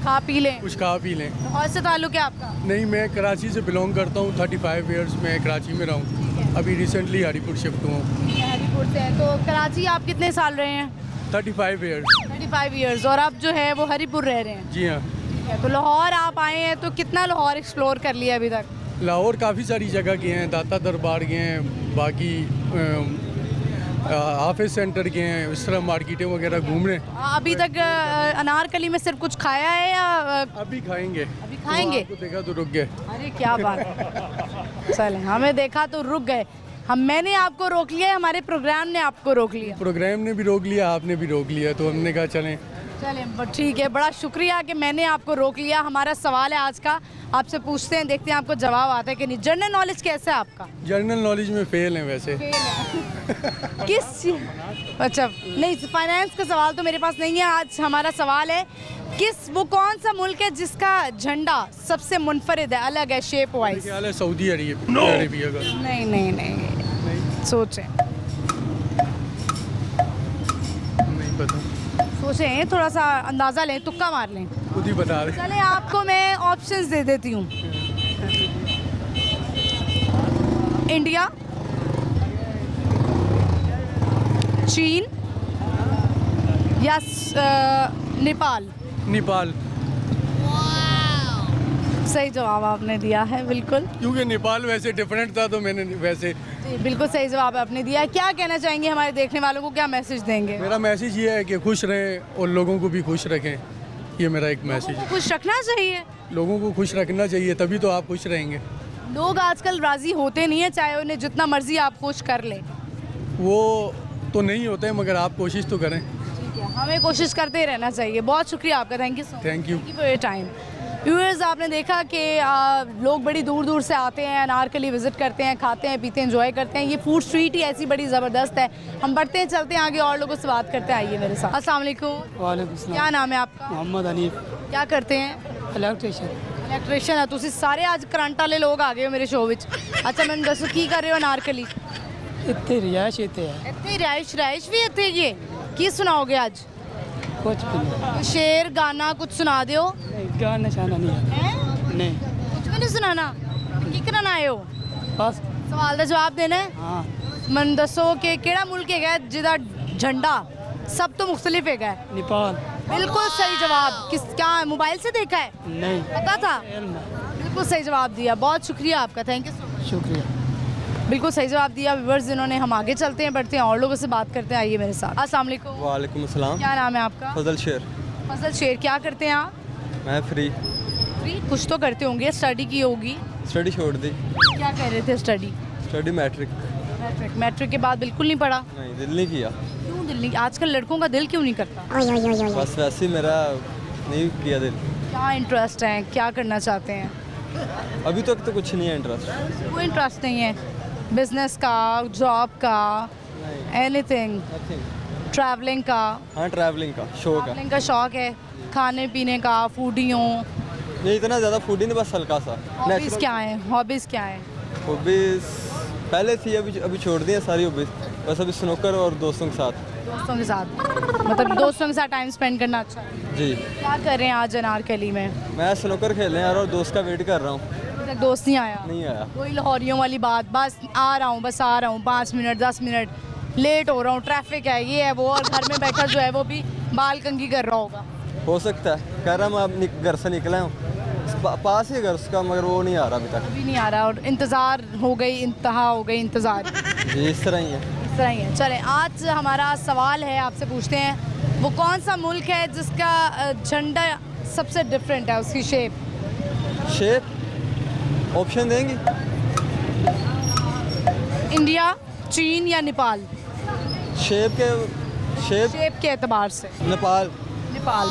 खा पी लें, कुछ खा पी लें। लाहौर से ताल्लुक है आपका? नहीं, मैं कराची से बिलोंग करता हूँ। 35 इयर्स मैं कराची में रहा हूँ। अभी रिसेंटली हरीपुर शिफ्ट हुआ हूँ। हरीपुर से हैं, तो कराची आप कितने साल रहे हैं? 35 इयर्स। 35 इयर्स, और अब जो है वो हरीपुर रह रहे हैं। जी हाँ। ठीक है, तो लाहौर आप आए हैं, तो कितना लाहौर एक्सप्लोर कर लिया अभी तक? लाहौर काफ़ी सारी जगह गए हैं, दाता दरबार गए हैं, बाकी हाफिज सेंटर गए हैं, इस तरह मार्केटें वगैरह घूम रहे हैं। अभी तक अनारकली में सिर्फ कुछ खाया है या अभी खाएंगे? अभी खाएंगे? आपको देखा तो रुक गए। अरे क्या बात। चले, हमें देखा तो रुक गए। मैंने आपको रोक लिया, हमारे प्रोग्राम ने आपको रोक लिया। प्रोग्राम ने भी रोक लिया, आपने भी रोक लिया, तो हमने कहा चलें। ठीक है, बड़ा शुक्रिया कि मैंने आपको रोक लिया। हमारा सवाल है आज का, आपसे पूछते हैं, देखते हैं आपको जवाब आता है कि नहीं। जनरल नॉलेज कैसा है आपका? जनरल नॉलेज में फेल है वैसे। किस अच्छा नहीं, फाइनेंस का सवाल तो मेरे पास नहीं है। आज हमारा सवाल है वो कौन सा मुल्क है जिसका झंडा सबसे मुनफरिद है, अलग है शेप वाइज? ख्याल है सऊदी अरेबिया का। नहीं नहीं नहीं, सोचें। नहीं पता। सोचें, थोड़ा सा अंदाज़ा लें, तुक्का मार लें। खुद ही बता रहे। चले, आपको मैं ऑप्शंस दे देती हूँ। इंडिया, चीन या नेपाल? नेपाल। सही जवाब आपने दिया है, बिल्कुल। क्योंकि नेपाल वैसे डिफरेंट था, तो मैंने वैसे। जी, बिल्कुल सही जवाब आपने दिया है। क्या कहना चाहेंगे हमारे देखने वालों को, क्या मैसेज देंगे? मेरा मैसेज ये है कि खुश रहें और लोगों को भी खुश रखें। ये मेरा एक मैसेज है। खुश रखना चाहिए, लोगों को खुश रखना चाहिए, तभी तो आप खुश रहेंगे। लोग आजकल राजी होते नहीं है, चाहे उन्हें जितना मर्जी आप खुश कर लें। वो तो नहीं होते हैं, मगर आप कोशिश तो करें। ठीक है, हमें कोशिश करते रहना चाहिए। बहुत शुक्रिया आपका, thank you so much. Thank you for your time. Viewers, आपने देखा कि लोग बड़ी दूर दूर से आते हैं, अनारकली विज़िट करते हैं, खाते हैं, पीते हैं, एंजॉय करते हैं। ये फूड स्ट्रीट ही ऐसी बड़ी ज़बरदस्त है। हम बढ़ते हैं, चलते हैं आगे, और लोगों से बात करते हैं। आइए मेरे साथ। अस्सलाम वालेकुम। वालेकुम सलाम। क्या नाम है आपका? मोहम्मद हनीफ। क्या करते हैं? इलेक्ट्रिशियन है। तुसी सारे आज करंट वाले लोग आ गए हो मेरे शो विच। अच्छा, मैंने दसो की कर रहे हो अनारकली? इतने रिहायश इतने है। इतने रिहायश भी इतने ये की सुनाओगे आज? कुछ भी नहीं। शेर गाना कुछ सुना दो। गाना शाना नहीं है। नहीं, कुछ भी नहीं सुनाना। की करना आए हो? बस सवाल का जवाब देना है। हाँ। मन दसो कि केड़ा मुल्क है जिदा झंडा सब तो मुख्तलिफ है? नेपाल। बिल्कुल सही जवाब। क्या मोबाइल से देखा है? नहीं, पता था? बिल्कुल सही जवाब दिया, बहुत शुक्रिया आपका, थैंक यू सो मच। शुक्रिया। बिल्कुल सही जवाब दिया व्यूअर्स जिन्होंने। हम आगे चलते हैं, बढ़ते हैं, और लोगों से बात करते हैं। आइए मेरे साथ। अस्सलाम वालेकुम। वालेकुम अस्सलाम। क्या नाम है आपका? फजल शेर। फजल शेर, क्या करते हैं आप? मैं फ्री। कुछ तो करते होंगे, स्टडी की होगी? स्टडी छोड़ दी। क्या कर रहे थे? Study matric. मैट्रिक के बाद बिल्कुल नहीं पढ़ा? नहीं, दिल नहीं किया। क्यों दिल नहीं? आजकल लड़कों का दिल क्यों नहीं करता? बस वैसे ही मेरा नहीं किया दिल। क्या इंटरेस्ट है, क्या करना चाहते हैं? अभी तक तो कुछ नहीं है इंटरेस्ट। कोई इंटरेस्ट नहीं है? बिजनेस का, जॉब का, एनीथिंग? ट्रैवलिंग का? हाँ, ट्रैवलिंग का शौक है। ट्रैवलिंग का शौक है, खाने पीने का, फूडी हो? नहीं, इतना ज़्यादा फूडी नहीं, बस हल्का सा। हॉबीज़ क्या है? हॉबीज़ पहले थी, अभी छोड़ दी है सारी हॉबीज़। बस अभी स्नूकर और दोस्तों के साथ। मतलब दोस्तों के साथ टाइम स्पेंड करना अच्छा है। जी। क्या कर रहे हैं आज अनारकली में? मैं स्नूकर खेलने यार, और दोस्त का वेट कर रहा हूँ। दोस्त नहीं आया? नहीं आया। कोई लाहौरियों वाली बात, बस आ रहा हूँ 5 मिनट 10 मिनट लेट हो रहा हूँ, ट्रैफिक है, ये है वो, और घर में बैठा जो है वो भी बाल कंघी कर रहा होगा। हो सकता है, कह रहा मैं अब घर से निकला हूँ, पास ही घर उसका, मगर वो नहीं आ रहा अभी तक। अभी नहीं आ रहा, और इंतज़ार हो गई, इंतहा हो गई इंतज़ार। जी, इस तरह ही है। इस तरह ही है। चलें, आज हमारा सवाल है, आपसे पूछते हैं वो कौन सा मुल्क है जिसका झंडा सबसे डिफरेंट है, उसकी शेप? ऑप्शन देंगी? इंडिया, चीन या नेपाल? शेप के एतबार से नेपाल।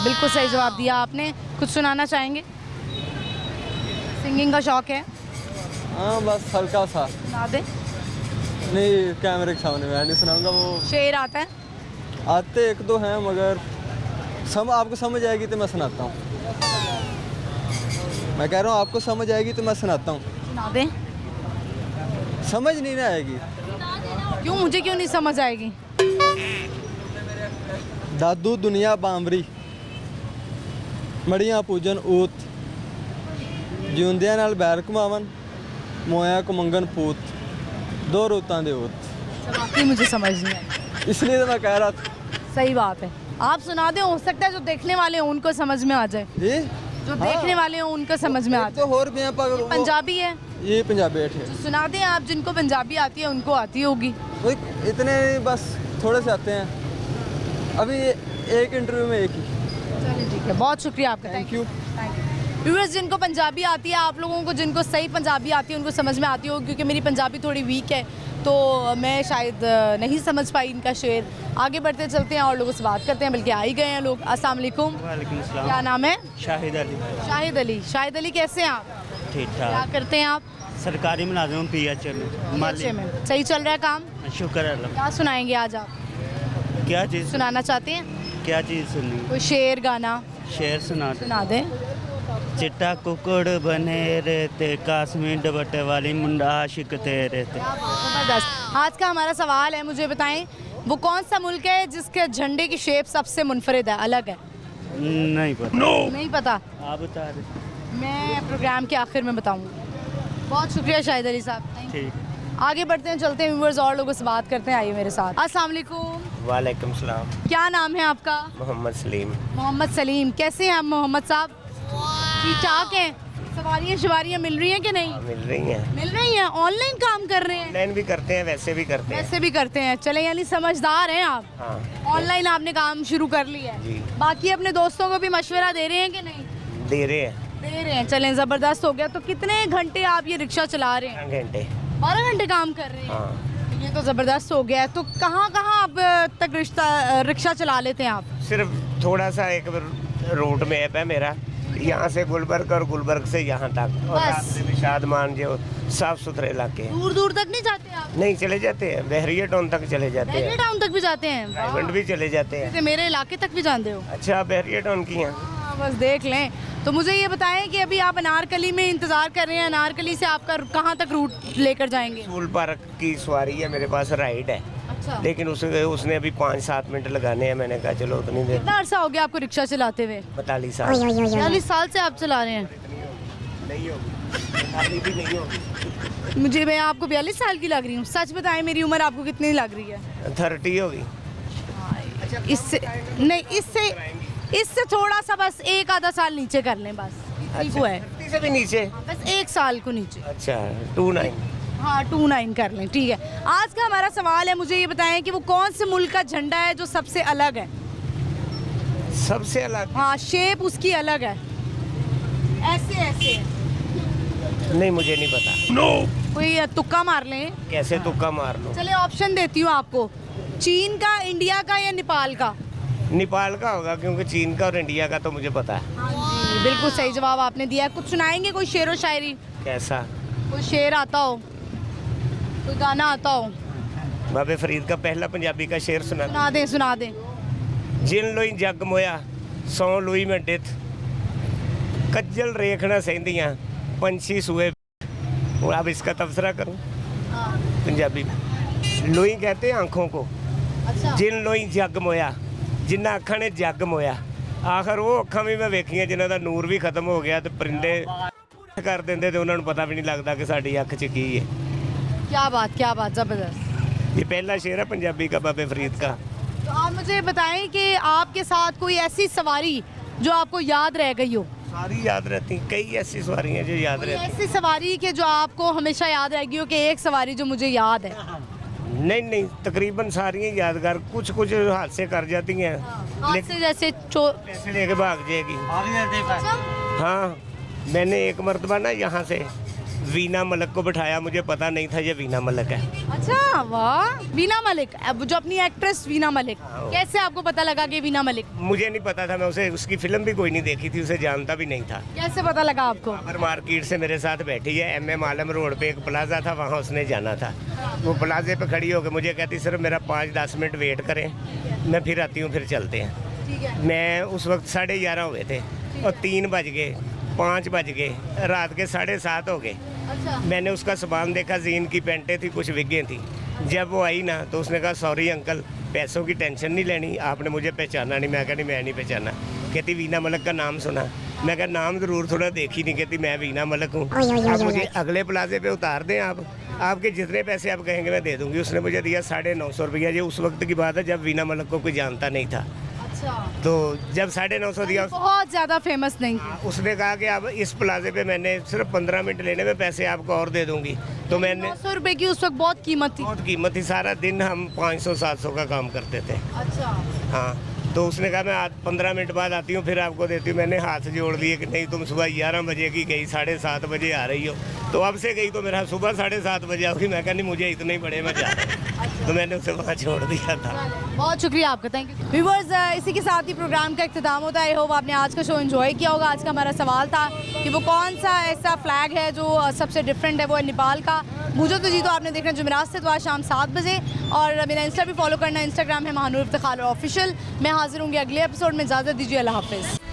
बिल्कुल सही जवाब दिया आपने। कुछ सुनाना चाहेंगे? सिंगिंग का शौक है? हाँ, बस हल्का सा। सुना दे। नहीं, कैमरे के सामने मैं नहीं सुनाऊंगा। वो शेर आता है? आते एक दो हैं, मगर आपको समझ आएगी तो मैं सुनाता हूँ। मैं कह रहा हूँ आपको समझ आएगी तो मैं सुनाता हूँ। सुना दे। समझ नहीं ना आएगी। क्यों? मुझे क्यों नहीं समझ आएगी? दादू दुनिया बामरी। ਮੜੀਆਂ ਪੂਜਨ ਊਤ ਜਿਉਂਦਿਆਂ ਨਾਲ ਬੈਰ ਘੁਮਾਵਨ ਮੋਇਆ ਕੋ ਮੰਗਨ ਪੂਤ दो रुतां दे ऊत। वाकई मुझे समझ नहीं आई, इसलिए तो मैं कह रहा था। सही बात है, आप सुना दें, हो सकता है जो देखने वाले हैं उनको समझ में आ जाए। जो देखने वाले हैं उनको समझ में आ जाए। तो और भी हैं पर पंजाबी है, ये पंजाबी है। तो सुना दें आप, जिनको पंजाबी आती है उनको आती होगी। इतने बस थोड़े से आते हैं, अभी एक इंटरव्यू में एक ही। चलिए ठीक है, बहुत शुक्रिया आपका, थैंक यू। व्यूअर्स, जिनको पंजाबी आती है, आप लोगों को जिनको सही पंजाबी आती है उनको समझ में आती हो, क्योंकि मेरी पंजाबी थोड़ी वीक है तो मैं शायद नहीं समझ पाई इनका शेर। आगे बढ़ते चलते हैं और लोगों से बात करते हैं, बल्कि आ ही गए हैं लोग। अस्सलाम वालेकुम। वालेकुम सलाम। क्या नाम है? शाहिद अली। शाहिद अली। शाहिद अली, कैसे हैं आप? ठीक क्या ठाक। करते हैं आप? सरकारी मुलाजिम हूं, PH में माली में। सही चल रहा है काम? शुक्र है अल्लाह। क्या सुनाएंगे आज आप? क्या चीज़ सुनाना चाहते हैं? क्या चीज़ सुननी? कोई शेर गाना? शेर सुना दें। चिट्टा कुकड़ बने रहते कासमी दुपट्टे वाली मुंडा आशिक तेरे थे। जबरदस्त। आज का हमारा सवाल है, मुझे बताएं वो कौन सा मुल्क है जिसके झंडे की शेप सबसे मुनफरिद है, अलग है? नहीं पता। नहीं पता? आप बता रहे। मैं प्रोग्राम के आखिर में बताऊंगी। बहुत शुक्रिया शाहिद अली साहब। ठीक। आगे बढ़ते हैं, चलते हैं व्यूअर्स, और लोगों से बात करते हैं। आइए मेरे साथ। अस्सलाम वालेकुम। वालेकुम सलाम। क्या नाम है आपका? मोहम्मद सलीम। मोहम्मद सलीम, कैसे हैं आप मोहम्मद साहब? ठीक ठाक हैं। सवारियाँ मिल रही हैं कि नहीं? मिल रही हैं। मिल रही हैं। ऑनलाइन काम कर रहे हैं? ऑनलाइन भी करते हैं, वैसे भी करते हैं। वैसे भी करते हैं। चले, यानी समझदार हैं आप। हाँ। ऑनलाइन आपने काम शुरू कर लिया है। जी। बाकी अपने दोस्तों को भी मशवरा दे रहे हैं कि नहीं? दे रहे हैं। दे रहे हैं। चलें, ज़बरदस्त हो गया। तो कितने घंटे आप ये रिक्शा चला रहे हैं? 12 घंटे। 12 घंटे काम कर रहे हैं। हाँ। ये तो ज़बरदस्त हो गया है। तो कहाँ आप तक रिक्शा चला लेते हैं आप? सिर्फ थोड़ा सा एक रूट मैप है मेरा, यहाँ से गुलबर्ग और गुलबर्ग से यहाँ तक, और रात से निशाद मान जो साफ सुथरे इलाके हैं। दूर दूर तक नहीं जाते आप? नहीं, चले जाते हैं, बहरिया टाउन तक चले जाते हैं। बहरिया टाउन तक भी जाते हैं? डायमंड भी चले जाते हैं। मेरे इलाके तक भी जानते हो? अच्छा, बहरिया टाउन की हैं। बस देख लें। तो मुझे ये बताएं कि अभी आप अनारकली में इंतज़ार कर रहे हैं, अनारकली से आपका कहाँ तक रूट लेकर जाएंगे? स्कूल पार्क की सवारी है मेरे पास, राइड है। अच्छा। लेकिन उसने अभी 5-7 मिनट लगाने हैं। मैंने कहा चलो उतनी देर। कितना अर्सा हो गया आपको रिक्शा चलाते हुए? 42 साल। 42 साल से आप चला रहे हैं? नहीं होगी, भी नहीं होगी। मुझे, मैं आपको 42 साल की लग रही हूँ। सच बताएं, मेरी उम्र आपको कितनी लग रही है? 30 होगी। इससे नहीं, इससे थोड़ा सा, बस 1-आधा साल नीचे कर लें बस। अच्छा, है 30 से भी नीचे? बस 1 साल को नीचे। अच्छा, 29। हाँ, 29 कर लें, ठीक है। आज का हमारा सवाल है, मुझे ये बताएं कि वो कौन से मुल्क का झंडा है जो सबसे अलग है? सबसे अलग? हाँ, शेप उसकी अलग है, ऐसे ऐसे। नहीं, मुझे नहीं पता। कोई तुक्का मार लें। कैसे तुक्का मार लो? चले, ऑप्शन देती हूँ आपको। चीन का, इंडिया का या नेपाल का? नेपाल का होगा, क्योंकि चीन का और इंडिया का तो मुझे पता है। जी, बिल्कुल सही जवाब आपने दिया। कुछ सुनाएंगे, कोई शेर व शायरी? कैसा? कोई शेर आता हो, कोई गाना आता हो? बाबे फरीद का पहला पंजाबी का शेर सुना दें, सुना दें। जिन लोई जग मोया सौ लोई में डिथ कज्जल रेखना सहदियाँ पंछी सुए। और अब इसका तबसरा करूँ पंजाबी में। लोई कहते हैं आँखों को। अच्छा। जिन लोई जग मोया, जिन्ना अखा ने जग मोया, आखिर वो अखा भी मैं वेखियाँ जिन्हों का नूर भी खत्म हो गया, तो परिंदे कर देंगे तो उन्होंने पता भी नहीं लगता कि साड़ी अख च की है। क्या बात, ज़बरदस्त। ये पहला शेर है पंजाबी का बाबे फरीद का। तो आप मुझे बताएं कि आपके साथ कोई ऐसी सवारी जो आपको याद रह गई हो? सारी याद रहती, कई ऐसी सवारी हैं जो याद रहती। ऐसी सवारी के जो आपको हमेशा याद रहेगी हो कि एक सवारी जो मुझे याद है? नहीं, तकरीबन सारी यादगार, कुछ हादसे कर जाती हैं। हादसे जैसे पैसे लेके भाग जाएगी। हाँ, मैंने एक मरतबा ना यहाँ से वीना मलिक को बिठाया, मुझे पता नहीं था ये वीना मलिक है। अच्छा, वाह। वीना मलिक, अब जो अपनी एक्ट्रेस वीना मलिक, कैसे आपको पता लगा कि वीना मलिक? मुझे नहीं पता था, मैं उसे, उसकी फिल्म भी कोई नहीं देखी थी, उसे जानता भी नहीं था। कैसे पता लगा आपको? बाबर मार्केट से मेरे साथ बैठी है, MM आलम रोड पे एक प्लाजा था, वहाँ उसने जाना था। वो प्लाजे पे खड़ी होकर मुझे कहती सिर्फ मेरा 5-10 मिनट वेट करें, मैं फिर आती हूँ, फिर चलते हैं। मैं उस वक्त 11:30 हुए थे और 3 बज गए, 5 बज गए, रात के 7:30 हो गए। अच्छा। मैंने उसका सामान देखा, जीन की पेंटें थी, कुछ विगें थी। जब वो आई ना तो उसने कहा सॉरी अंकल, पैसों की टेंशन नहीं लेनी, आपने मुझे पहचाना नहीं। मैं कहा नहीं, मैं नहीं पहचाना। कहती वीना मलिक का नाम सुना। मैं कहा नाम ज़रूर थोड़ा देखी नहीं। कहती मैं वीना मलिक हूँ, आप मुझे अगले प्लाजे पे उतार दें, आपके जितने पैसे आप कहेंगे मैं दे दूँगी। उसने मुझे दिया 950 रुपया। ये उस वक्त की बात है जब वीना मलिक को कोई जानता नहीं था। अच्छा। तो जब 950 दिया, बहुत ज़्यादा फेमस नहीं थी। उसने कहा कि अब इस प्लाजे पे मैंने सिर्फ 15 मिनट लेने में पैसे आपको और दे दूँगी। तो मैंने 900 रुपये की उस वक्त बहुत कीमत थी। बहुत कीमत थी। सारा दिन हम 500-700 का काम करते थे। अच्छा। हाँ, तो उसने कहा मैं आज 15 मिनट बाद आती हूँ फिर आपको देती हूँ। मैंने हाथ जोड़ दिए कि नहीं, तुम सुबह 11 बजे की गई, 7:30 बजे आ रही हो, तो अब से गई तो मेरा सुबह 7:30 बजे आओगी। मैं कहा नहीं, मुझे इतने ही बड़े, मैं जा रहा हूँ। तो मैंने उसे वहाँ छोड़ दिया था। बहुत शुक्रिया आपका, थैंक यू। व्यूअर्स, इसी के साथ ही प्रोग्राम का इख्तिताम होता है। आई होप आपने आज का शो एंजॉय किया होगा। आज का हमारा सवाल था कि वो कौन सा ऐसा फ्लैग है जो सबसे डिफरेंट है, वो है नेपाल का। मुझे तो जी तो आपने देखना जुमेरात से तो आज शाम 7 बजे, और मेरा इंस्टा भी फॉलो करना। इंस्टाग्राम है महानूर इफ्तिखार ऑफिशियल। मैं हाजिर होंगी अगले एपिसोड में। इजाज़त दीजिए, अल्लाह हाफिज़।